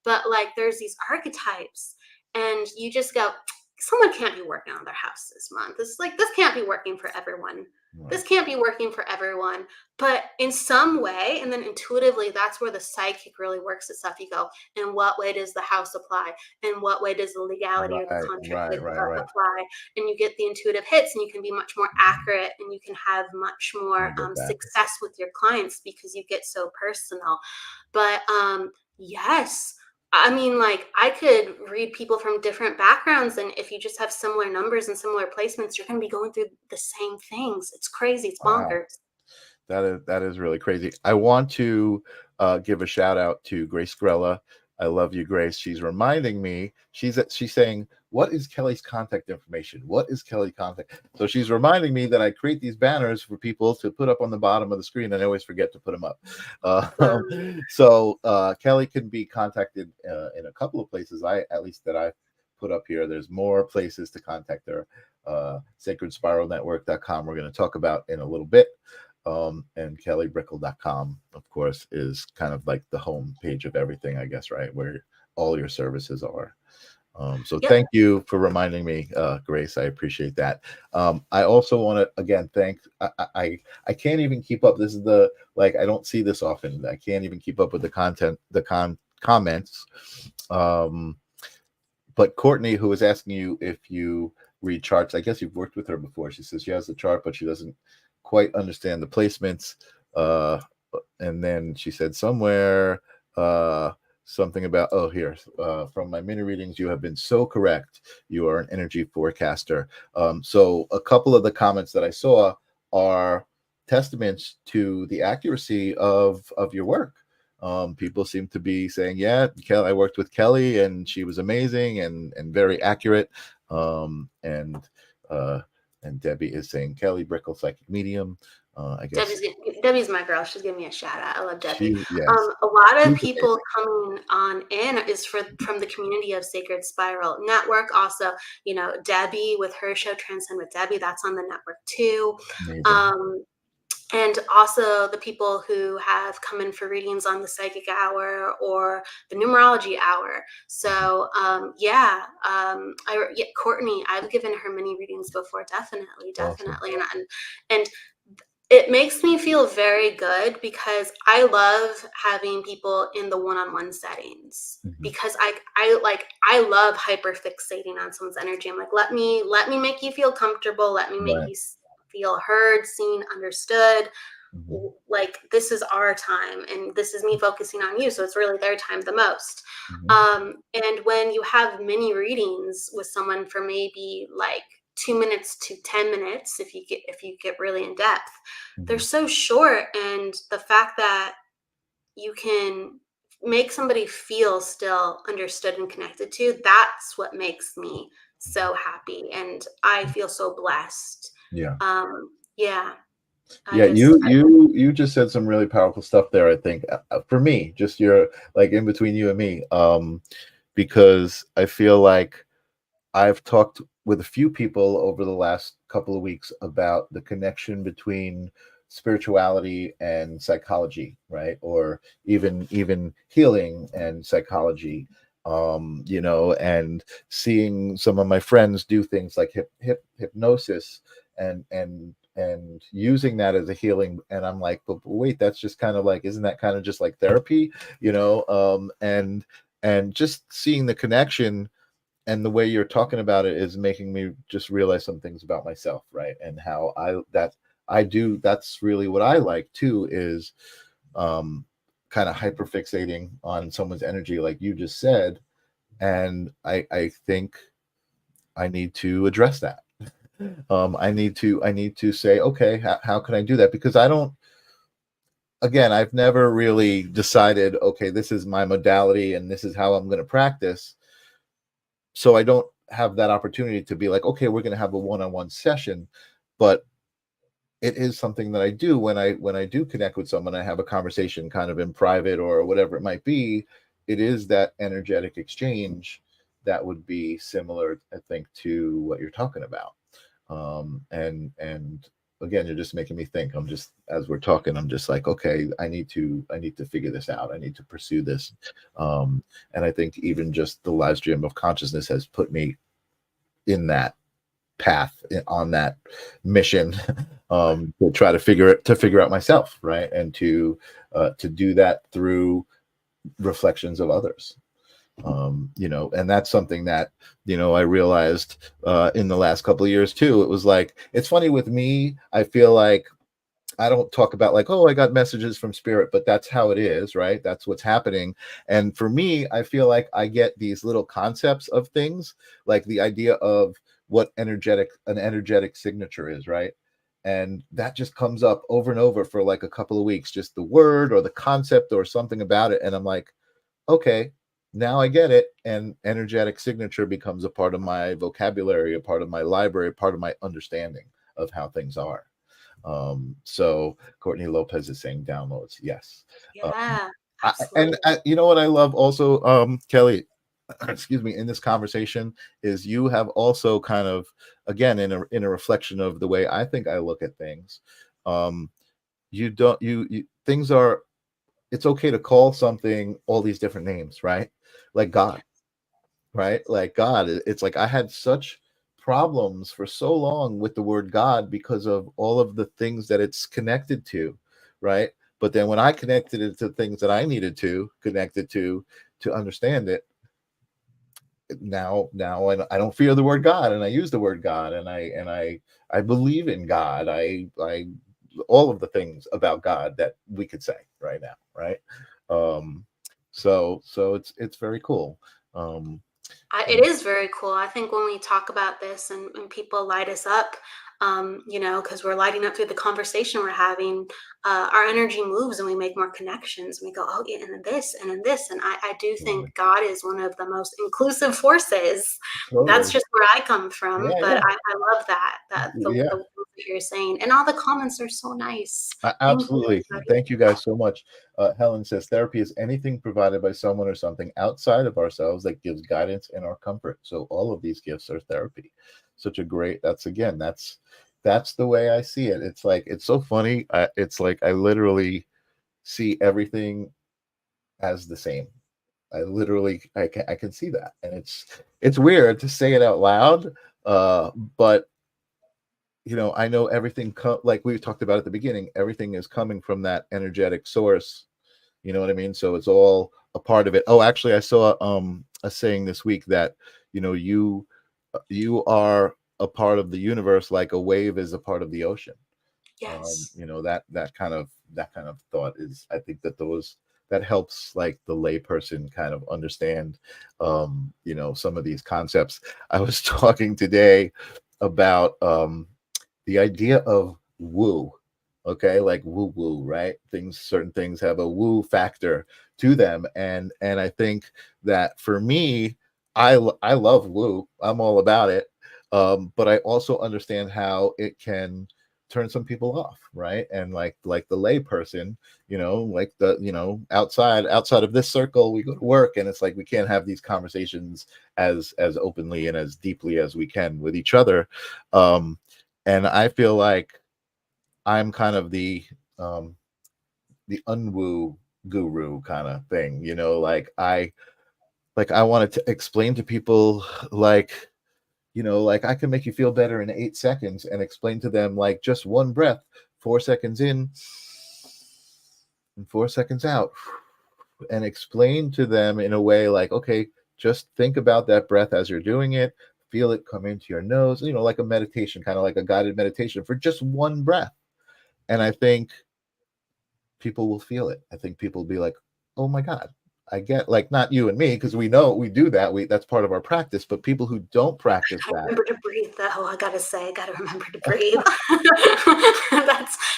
But like, there's these archetypes, and you just go, someone can't be working on their house this month. It's like, this can't be working for everyone. This right, can't be working for everyone. But in some way, and then intuitively, that's where the psychic really works itself. You go, in what way does the house apply? In what way does the legality or the right, contract right, right, right. apply? And you get the intuitive hits, and you can be much more accurate, and you can have much I more get that. success with your clients because you get so personal. But yes, I mean, like, I could read people from different backgrounds, and if you just have similar numbers and similar placements, you're going to be going through the same things. It's crazy. It's Wow. bonkers. That is really crazy. I want to give a shout out to Grace Grella. I love you, Grace. She's reminding me. She's saying, "What is Kelly's contact information? What is Kelly contact?" So she's reminding me that I create these banners for people to put up on the bottom of the screen, and I always forget to put them up. So Kelly can be contacted in a couple of places. At least that I put up here. There's more places to contact her. SacredSpiralNetwork.com. We're going to talk about in a little bit. And kellybrickel.com, of course, is kind of like the home page of everything, I guess, right? Where all your services are. So Yep. thank you for reminding me, Grace. I appreciate that. I also want to, again, thank, I can't even keep up. This is I don't see this often. I can't even keep up with the content, comments. But Courtney, who was asking you if you read charts, I guess you've worked with her before. She says she has the chart, but she doesn't quite understand the placements. And then she said somewhere something about, here, from my mini readings, you have been so correct. You are an energy forecaster. So a couple of the comments that I saw are testaments to the accuracy of your work. People seem to be saying, yeah, I worked with Kelly and she was amazing and very accurate. And Debbie is saying Kelly Brickel, psychic medium. I guess Debbie's Debbie's my girl. She's giving me a shout out. I love Debbie. Yes, A lot of she's people amazing. coming on in is from the community of Sacred Spiral Network. Also, Debbie with her show Transcend with Debbie, that's on the network too. Amazing. And also the people who have come in for readings on the Psychic Hour or the Numerology Hour. So Courtney, I've given her many readings before. Definitely. Awesome. And it makes me feel very good because I love having people in the one-on-one settings because I love hyperfixating on someone's energy. I'm like, let me make you feel comfortable. Let me make Right. you feel heard, seen, understood. Like, this is our time and this is me focusing on you. So it's really their time the most. And when you have mini readings with someone for maybe like 2 minutes to 10 minutes, if you get really in depth, they're so short. And the fact that you can make somebody feel still understood and connected to, that's what makes me so happy. And I feel so blessed. Yeah. Yeah. You just said some really powerful stuff there. I think for me, just you're like in between you and me, because I feel like I've talked with a few people over the last couple of weeks about the connection between spirituality and psychology, right? Or even healing and psychology. And seeing some of my friends do things like hypnosis and using that as a healing, and I'm like, but wait, that's just kind of like, isn't that kind of just like therapy, and just seeing the connection and the way you're talking about it is making me just realize some things about myself, right? And how that's really what I like too, is kind of hyperfixating on someone's energy, like you just said. And I think I need to address that. I need to say, okay, how can I do that? Because I've never really decided, okay, this is my modality and this is how I'm going to practice. So I don't have that opportunity to be like, okay, we're going to have a one-on-one session. But it is something that I do when I do connect with someone. I have a conversation kind of in private or whatever it might be. It is that energetic exchange that would be similar, I think, to what you're talking about. And again, you're just making me think. I'm just, as we're talking, I'm just like, okay, I need to figure this out. I need to pursue this. And I think even just the live stream of consciousness has put me in that path, on that mission, to try to figure out myself, right? And to do that through reflections of others. And that's something that, I realized in the last couple of years too. It was like, it's funny with me, I feel like I don't talk about like, oh, I got messages from spirit, but that's how it is, right? That's what's happening. And for me, I feel like I get these little concepts of things, like the idea of what an energetic signature is, right? And that just comes up over and over for like a couple of weeks, just the word or the concept or something about it. And I'm like, okay, now I get it. And energetic signature becomes a part of my vocabulary, a part of my library, a part of my understanding of how things are. So Courtney Lopez is saying downloads. Yes. Yeah, absolutely. You know what I love also, Kelly, excuse me, in this conversation is you have also kind of, again, in a reflection of the way I think I look at things. Things are, it's okay to call something all these different names, right? Like God, right? Like God, it's like I had such problems for so long with the word God because of all of the things that it's connected to, right? But then when I connected it to things that I needed to connect it to understand it, now I don't fear the word God, and I use the word God, and I believe in God. I all of the things about God that we could say right now, right? So it's very cool. It is very cool. I think when we talk about this and people light us up, because we're lighting up through the conversation we're having, our energy moves and we make more connections. We go, oh, yeah, and then this, and then this. And I do think God is one of the most inclusive forces. Totally. That's just where I come from. Yeah, but yeah. I love that the you're saying, and all the comments are so nice. Thank you, Absolutely. everybody. Thank you guys so much. Helen says therapy is anything provided by someone or something outside of ourselves that gives guidance and our comfort. So all of these gifts are therapy. Such a great, that's the way I see it. It's like, it's so funny. It's like I literally see everything as the same. I can see that. And it's weird to say it out loud. But I know everything, like we talked about at the beginning, everything is coming from that energetic source. You know what I mean? So it's all a part of it. Oh, actually, I saw a saying this week that, you are a part of the universe like a wave is a part of the ocean. Yes. That kind of thought is, I think that helps like the layperson kind of understand some of these concepts. I was talking today about the idea of woo. Okay, like woo woo, right? Certain things have a woo factor to them, and I think that for me, I love woo. I'm all about it, but I also understand how it can turn some people off, right? And like the lay person, like outside of this circle, we go to work, and it's like we can't have these conversations as openly and as deeply as we can with each other. And I feel like I'm kind of the unwoo guru kind of thing, like I wanted to explain to people, like, like I can make you feel better in 8 seconds, and explain to them like just one breath, 4 seconds in and 4 seconds out, and explain to them in a way like, okay, just think about that breath as you're doing it, feel it come into your nose, like a meditation, kind of like a guided meditation for just one breath. And I think people will feel it. I think people will be like, oh my God, I get, like, not you and me, because we know we do that. That's part of our practice. But people who don't practice I that. remember to breathe, though. I gotta say, I gotta remember to breathe.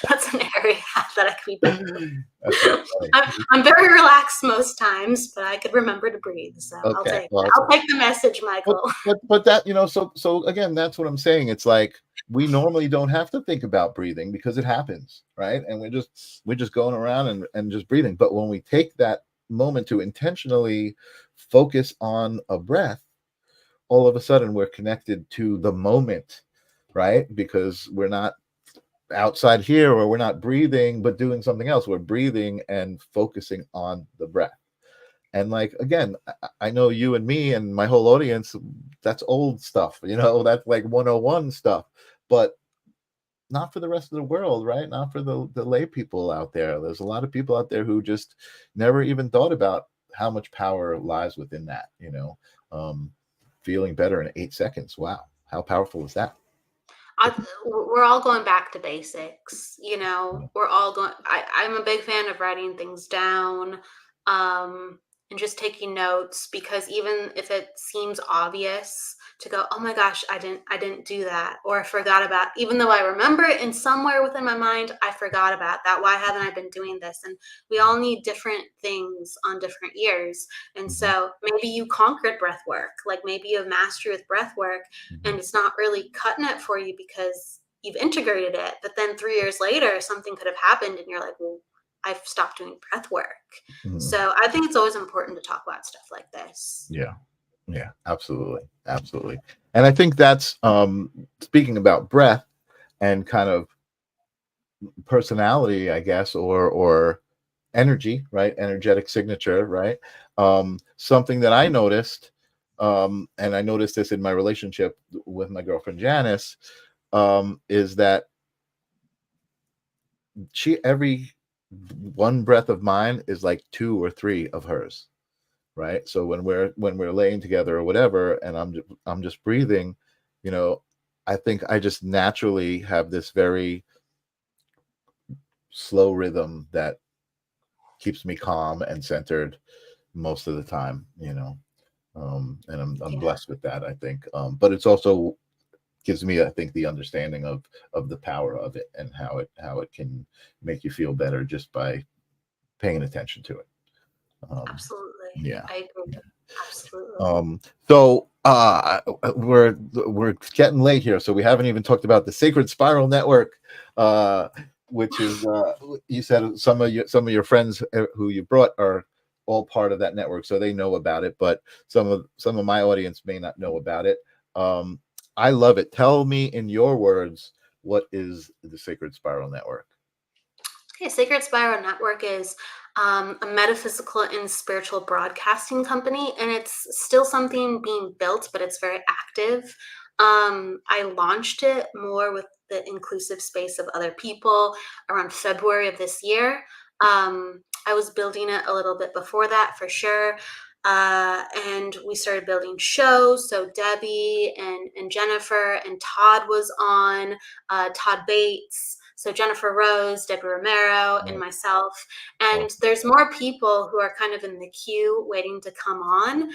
that's an area that I could be better. I'm very relaxed most times, but I could remember to breathe. So Okay, I'll take the message, Michael. But that, so again, that's what I'm saying. It's like we normally don't have to think about breathing because it happens, right? And we're just going around and just breathing. But when we take that moment to intentionally focus on a breath, all of a sudden we're connected to the moment, right? Because we're not outside here, or we're not breathing but doing something else. We're breathing and focusing on the breath. And like, again, I know you and me and my whole audience, that's old stuff, that's like 101 stuff, but not for the rest of the world, right? Not for the lay people out there. There's a lot of people out there who just never even thought about how much power lies within that, feeling better in 8 seconds. Wow. How powerful is that? We're all going back to basics. We're all going. I'm a big fan of writing things down, and just taking notes, because even if it seems obvious to go, oh my gosh, I didn't do that, or I forgot about, even though I remember it in somewhere within my mind, I forgot about that. Why haven't I been doing this? And we all need different things on different years. And so maybe you conquered breath work, like maybe you have mastery with breath work, and it's not really cutting it for you because you've integrated it. But then 3 years later, something could have happened and you're like, well, I've stopped doing breath work. So I think it's always important to talk about stuff like this. Yeah, absolutely. And I think that's speaking about breath and kind of personality, I guess, or energy, right? Energetic signature, right? Something that I noticed, and I noticed this in my relationship with my girlfriend Janice, is that every one breath of mine is like 2 or 3 of hers, right? So when we're laying together or whatever, and I'm just breathing, I think I just naturally have this very slow rhythm that keeps me calm and centered most of the time, and I'm blessed with that, I think. But it's also gives me, I think, the understanding of the power of it, and how it can make you feel better just by paying attention to it. Absolutely. Yeah. I agree. Absolutely. So We're getting late here, so we haven't even talked about the Sacred Spiral Network, which is you said some of your friends who you brought are all part of that network, so they know about it. But some of my audience may not know about it. I love it. Tell me in your words, what is the Sacred Spiral Network? Okay, Sacred Spiral Network is a metaphysical and spiritual broadcasting company, and it's still something being built, but it's very active. I launched it more with the inclusive space of other people around February of this year. I was building it a little bit before that for sure. And we started building shows. So Debbie and Jennifer and Todd was on, Todd Bates. So Jennifer Rose, Debbie Romero, and myself. And there's more people who are kind of in the queue waiting to come on.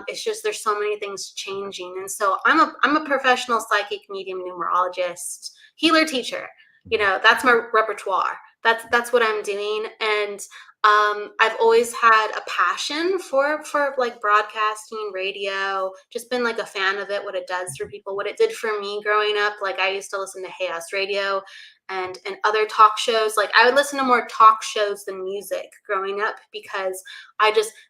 It's just there's so many things changing. And so I'm a professional psychic medium, numerologist, healer, teacher. You know, that's my repertoire. That's what I'm doing. And I've always had a passion for like broadcasting, radio, just been like a fan of it, what it does for people, what it did for me growing up. Like I used to listen to Hey House Radio and other talk shows. Like I would listen to more talk shows than music growing up because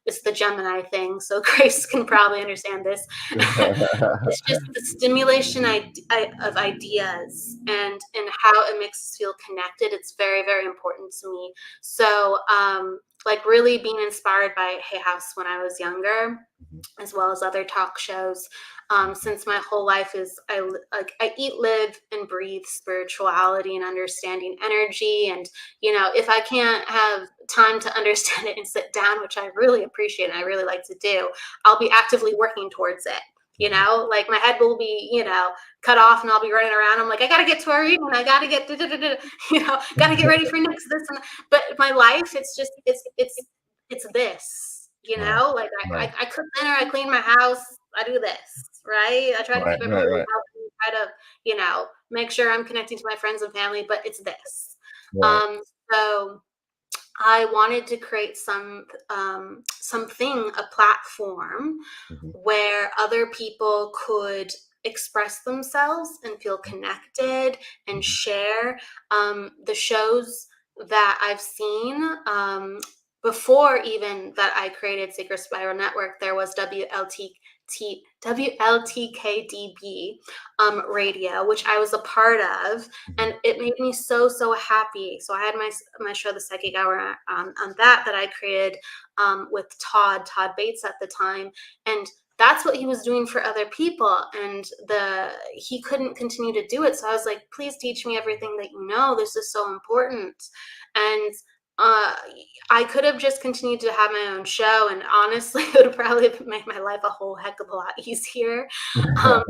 it's the Gemini thing. So Grace can probably understand this. It's just the stimulation of ideas and how it makes us feel connected. It's very, very important to me. So like really being inspired by Hay House when I was younger, as well as other talk shows. Since my whole life is I eat, live, and breathe spirituality and understanding energy. And if I can't have time to understand it and sit down, which I really appreciate and I really like to do, I'll be actively working towards it. Like my head will be, cut off and I'll be running around. I'm like, I got to get to our evening. I got to get, got to get ready for next this. And but my life, it's just, it's this, like I cook dinner, I clean my house, I do this, right? I try to keep everyone healthy, try to, make sure I'm connecting to my friends and family, but it's this. So I wanted to create something, a platform where other people could express themselves and feel connected and share. The shows that I've seen, before even that I created Sacred Spiral Network, there was WLTKDB radio, which I was a part of, and it made me so, so happy. So I had my show, The Psychic Hour, on that I created with Todd Bates at the time, and that's what he was doing for other people, and he couldn't continue to do it. So I was like, please teach me everything that you know. This is so important. And I could have just continued to have my own show, and honestly, it would probably make my life a whole heck of a lot easier. That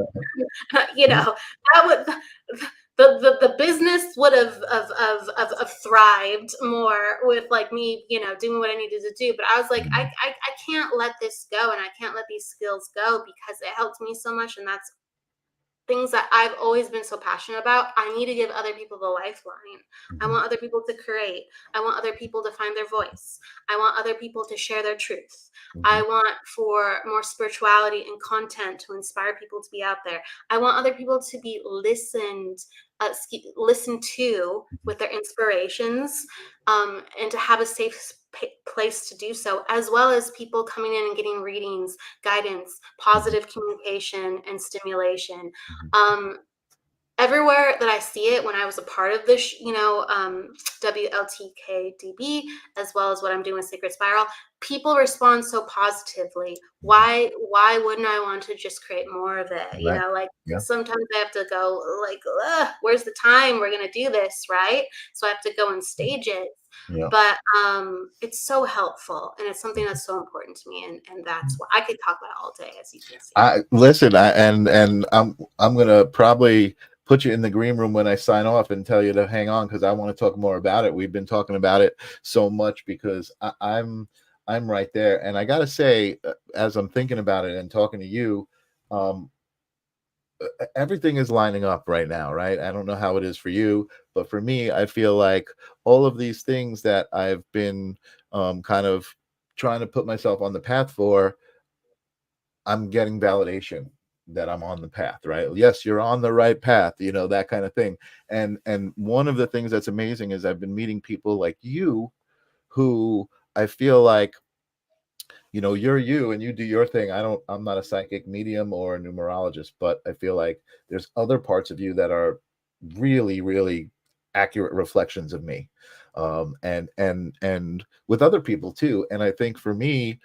would the business would have thrived more with like me, doing what I needed to do. But I was like, I can't let this go, and I can't let these skills go because it helped me so much, and that's things that I've always been so passionate about. I need to give other people the lifeline. I want other people to create. I want other people to find their voice. I want other people to share their truth. I want for more spirituality and content to inspire people to be out there. I want other people to be listened to with their inspirations, and to have a safe place to do so, as well as people coming in and getting readings, guidance, positive communication, and stimulation. Everywhere that I see it, when I was a part of this, WLTKDB, as well as what I'm doing with Sacred Spiral, people respond so positively. Why wouldn't I want to just create more of it? Sometimes I have to go like, where's the time? We're going to do this, right? So I have to go and stage it. But it's so helpful, and it's something that's so important to me, and that's why I could talk about it all day, as you can see. I'm gonna probably put you in the green room when I sign off and tell you to hang on, because I want to talk more about it. We've been talking about it so much because I'm right there, and I gotta say, as I'm thinking about it and talking to you, everything is lining up right now, right? I don't know how it is for you, but for me, I feel like all of these things that I've been kind of trying to put myself on the path for I'm getting validation that I'm on the path, right? Yes, you're on the right path, you know, that kind of thing. And one of the things that's amazing is I've been meeting people like you who I feel like, you know, you're you and you do your thing. I'm not a psychic medium or a numerologist, but I feel like there's other parts of you that are really, really accurate reflections of me. And with other people too. And I think for me,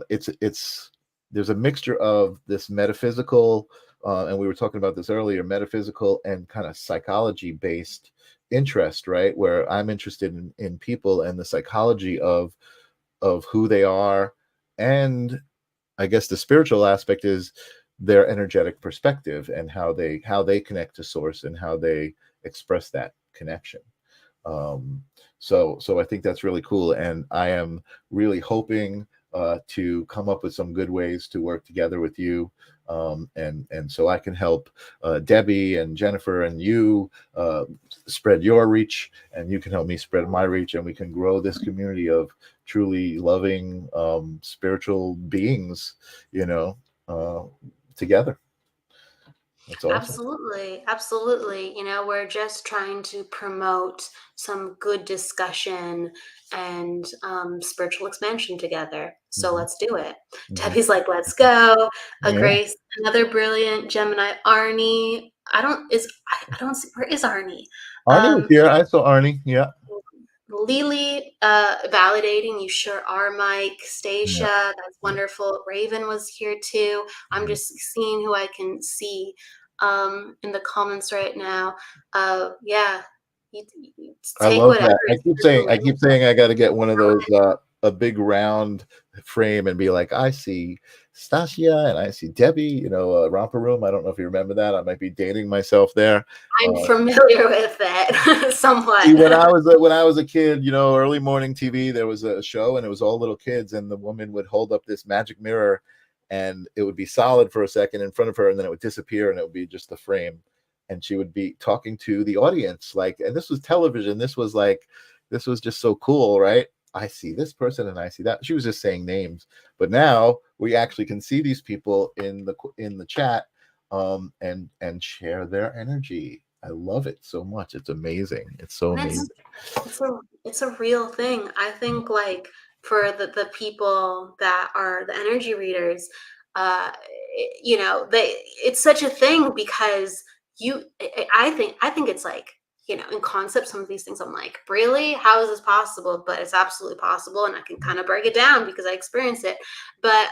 it's there's a mixture of this metaphysical, and we were talking about this earlier, metaphysical and kind of psychology based interest, right? Where I'm interested in people and the psychology of who they are. And I guess the spiritual aspect is their energetic perspective and how they connect to source and how they express that connection. So I think that's really cool, and I am really hoping to come up with some good ways to work together with you, and so I can help Debbie and Jennifer and you spread your reach, and you can help me spread my reach, and we can grow this community of truly loving spiritual beings, you know, together. That's awesome. Absolutely. You know, we're just trying to promote some good discussion and spiritual expansion together. So let's do it. Debbie's like, let's go. Grace, another brilliant Gemini. Arnie, I don't see, where is Arnie? Arnie was here. I saw Arnie. Yeah. Lily, validating, you sure are, Mike. Stacia, that's wonderful. Raven was here too. I'm just seeing who I can see in the comments right now. You I love that. I keep saying I got to get one of those a big round frame and be like, I see Stacia and I see Debbie, you know, Romper Room. I don't know if you remember that. I might be dating myself there. I'm familiar with it somewhat. See, when I was a kid, you know, early morning TV, there was a show and it was all little kids, and the woman would hold up this magic mirror and it would be solid for a second in front of her, and then it would disappear and it would be just the frame. And she would be talking to the audience, like, and this was television. This was just so cool, right? I see this person and I see that. She was just saying names, but now we actually can see these people in the chat, and share their energy. I love it so much. It's amazing. It's so amazing. It's a real thing. I think, like, for the people that are the energy readers, you know, it's such a thing because I think it's like, you know, in concept, some of these things I'm like, really, how is this possible? But it's absolutely possible, and I can kind of break it down because I experienced it. But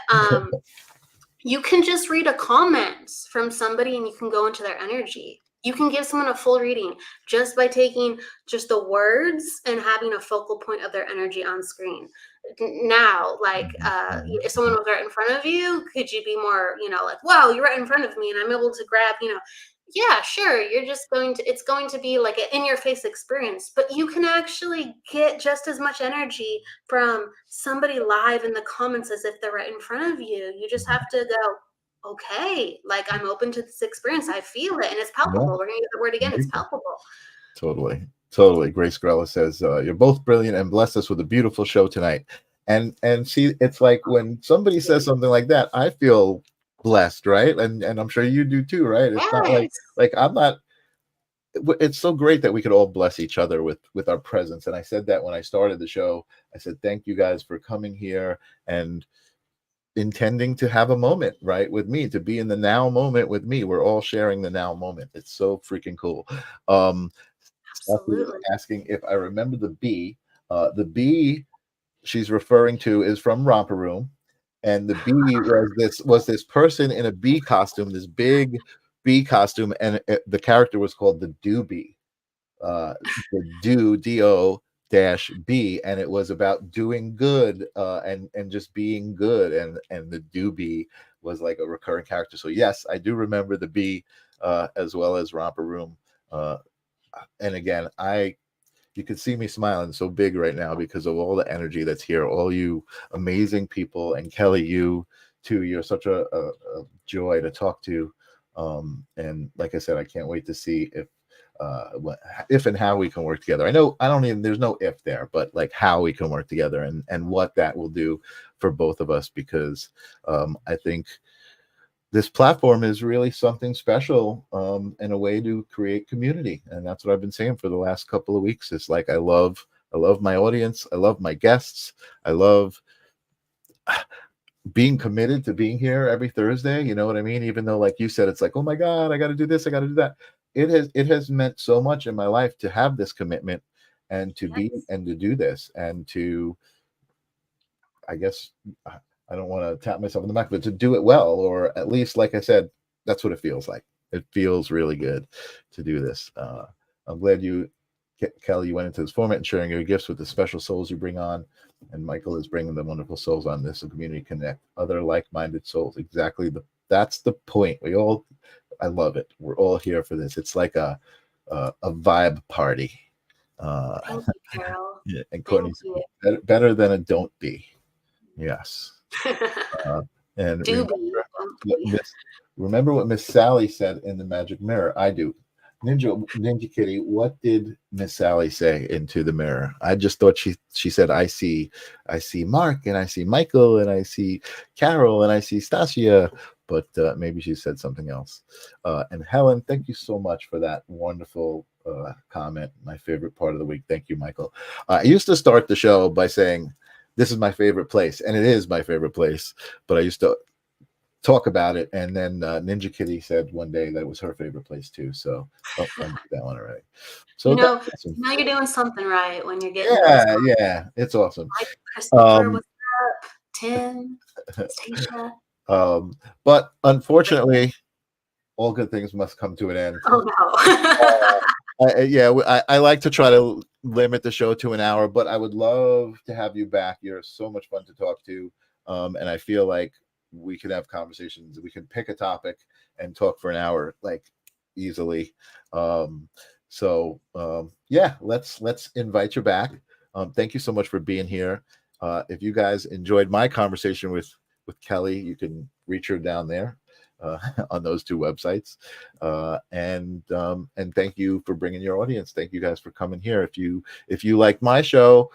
you can just read a comment from somebody and you can go into their energy. You can give someone a full reading just by taking just the words and having a focal point of their energy on screen. Now, like, if someone was right in front of you, could you be more, you know, like, wow, you're right in front of me and I'm able to grab, you know, yeah, sure. It's going to be like an in-your-face experience, but you can actually get just as much energy from somebody live in the comments as if they're right in front of you. You just have to go, okay, like, I'm open to this experience. I feel it, and it's palpable. We're going to use the word again. It's palpable. Totally. Grace Grella says, you're both brilliant and blessed us with a beautiful show tonight. And see, it's like when somebody says something like that, I feel blessed, right? And I'm sure you do too, right? It's not like I'm not. It's so great that we could all bless each other with our presence. And I said that when I started the show. I said, thank you guys for coming here and intending to have a moment, right, with me, to be in the now moment with me. We're all sharing the now moment. It's so freaking cool. Absolutely. Asking if I remember the B. The B she's referring to is from Romper Room. And the bee was this person in a bee costume, this big bee costume, and the character was called the Doobie, the Do-D-O-B, and it was about doing good and just being good, and the Doobie was like a recurring character. So yes, I do remember the bee as well as Romper Room, and again, you can see me smiling so big right now because of all the energy that's here, all you amazing people. And Kelly, you too, you're such a joy to talk to. And like I said, I can't wait to see if and how we can work together. There's no if there, but like how we can work together and what that will do for both of us, because I think this platform is really something special, and a way to create community. And that's what I've been saying for the last couple of weeks. It's like I love my audience, I love my guests, I love being committed to being here every Thursday. You know what I mean? Even though, like you said, it's like, oh my God, I got to do this, I got to do that. It has meant so much in my life to have this commitment, and to be Yes. and to do this, and to, I guess, I don't want to tap myself in the back, but to do it well, or at least, like I said, that's what it feels like. It feels really good to do this. I'm glad Kelly, you went into this format and sharing your gifts with the special souls you bring on, and Michael is bringing the wonderful souls on this, and community connect other like-minded souls. Exactly, that's the point. I love it. We're all here for this. It's like a vibe party. Thank you, Carol. Yeah, and Thank Courtney's you. better than a don't be. Yes. And Do be, don't be. remember what Miss Sally said in the magic mirror. I do. Ninja Kitty, what did Miss Sally say into the mirror? I just thought she said, I see Mark, and I see Michael, and I see Carol, and I see Stasia, but maybe she said something else. And Helen, thank you so much for that wonderful comment. My favorite part of the week. Thank you, Michael. I used to start the show by saying, this is my favorite place, and it is my favorite place, but I used to talk about it, and then Ninja Kitty said one day that it was her favorite place too. So I did that one already. So that's awesome. Now you're doing something right when you're getting those. Yeah, it's awesome. Hi, Christopher, what's up? Tim, Stacia. But unfortunately, all good things must come to an end. Oh no. I like to try to limit the show to an hour, but I would love to have you back. You're so much fun to talk to, and I feel like we could have conversations. We can pick a topic and talk for an hour, like, easily. Yeah, let's invite you back. Thank you so much for being here. If you guys enjoyed my conversation with Kelly, you can reach her down there on those two websites. And thank you for bringing your audience. Thank you guys for coming here. If you like my show,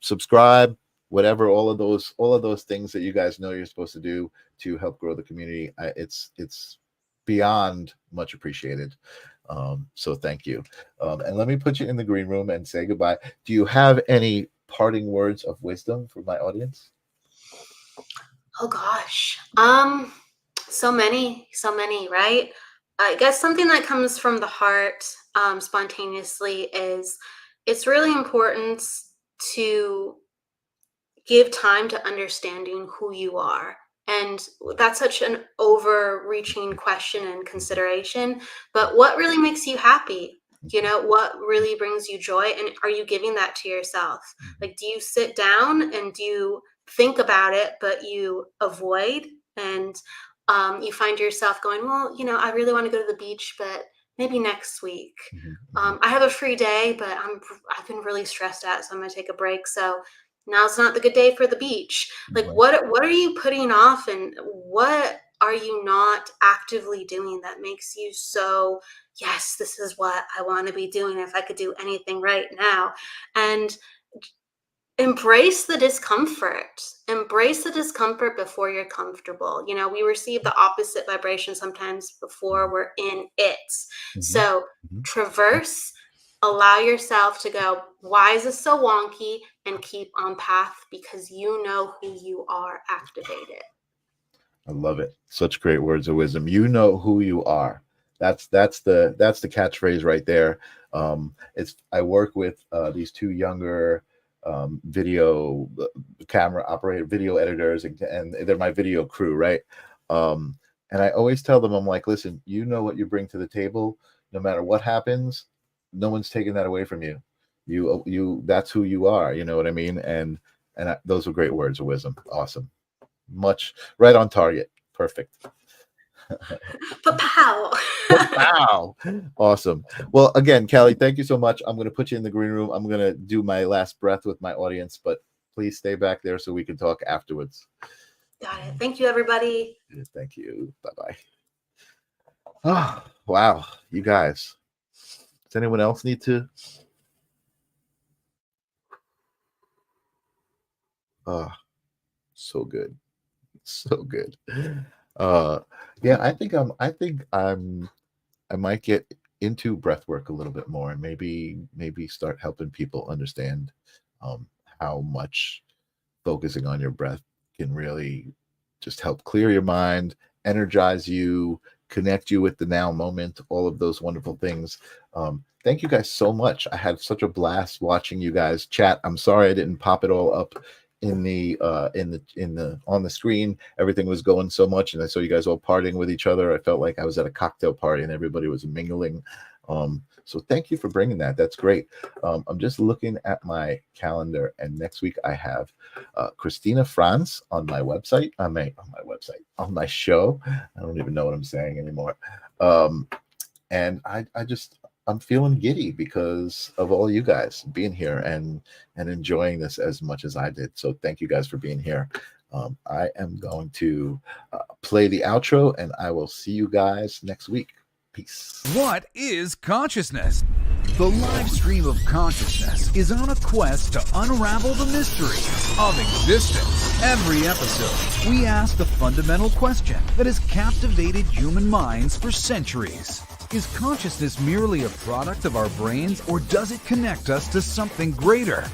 subscribe, whatever, all of those things that you guys know you're supposed to do to help grow the community. It's beyond much appreciated. So thank you. And let me put you in the green room and say goodbye. Do you have any parting words of wisdom for my audience? Oh gosh. So many, right? I guess something that comes from the heart, spontaneously, is it's really important to give time to understanding who you are. And that's such an overreaching question and consideration. But what really makes you happy? What really brings you joy? And are you giving that to yourself? Like, do you sit down and do you think about it, but you avoid? And you find yourself going, well, I really want to go to the beach, but maybe next week. I have a free day, but I've been really stressed out, so I'm going to take a break. So now's not the good day for the beach. Like, what are you putting off, and what are you not actively doing that makes you so, yes, this is what I want to be doing if I could do anything right now? And embrace the discomfort. Embrace the discomfort before you're comfortable. We receive the opposite vibration sometimes before we're in it. So traverse, allow yourself to go, why is this so wonky? And keep on path, because you know who you are. Activated. I love it. Such great words of wisdom. You know who you are. That's the catchphrase right there. I work with these two younger video camera operator, video editors, and they're my video crew, right? And I always tell them, I'm like, listen, you know what you bring to the table. No matter what happens, no one's taking that away from you. You that's who you are. You know what I mean? And those were great words of wisdom. Awesome. Much right on target. Perfect. Pow. Wow. Awesome. Well, again, Kelly, thank you so much. I'm going to put you in the green room. I'm going to do my last breath with my audience, but please stay back there so we can talk afterwards. Got it. Thank you, everybody. Thank you. Bye-bye. Oh, wow. You guys. Does anyone else need to? Oh, so good. So good. Yeah, I might get into breath work a little bit more, and maybe start helping people understand how much focusing on your breath can really just help clear your mind, energize you, connect you with the now moment, all of those wonderful things. Thank you guys so much. I had such a blast watching you guys chat. I'm sorry I didn't pop it all up in the on the screen. Everything was going so much, and I saw you guys all partying with each other. I felt like I was at a cocktail party and everybody was mingling. So thank you for bringing that. That's great. I'm just looking at my calendar, and next week I have Christina Franz on my website, on my show. I don't even know what I'm saying anymore. And I'm feeling giddy because of all you guys being here and enjoying this as much as I did. So thank you guys for being here. I am going to play the outro, and I will see you guys next week. Peace. What is consciousness? The live stream of consciousness is on a quest to unravel the mysteries of existence. Every episode, we ask the fundamental question that has captivated human minds for centuries. Is consciousness merely a product of our brains, or does it connect us to something greater?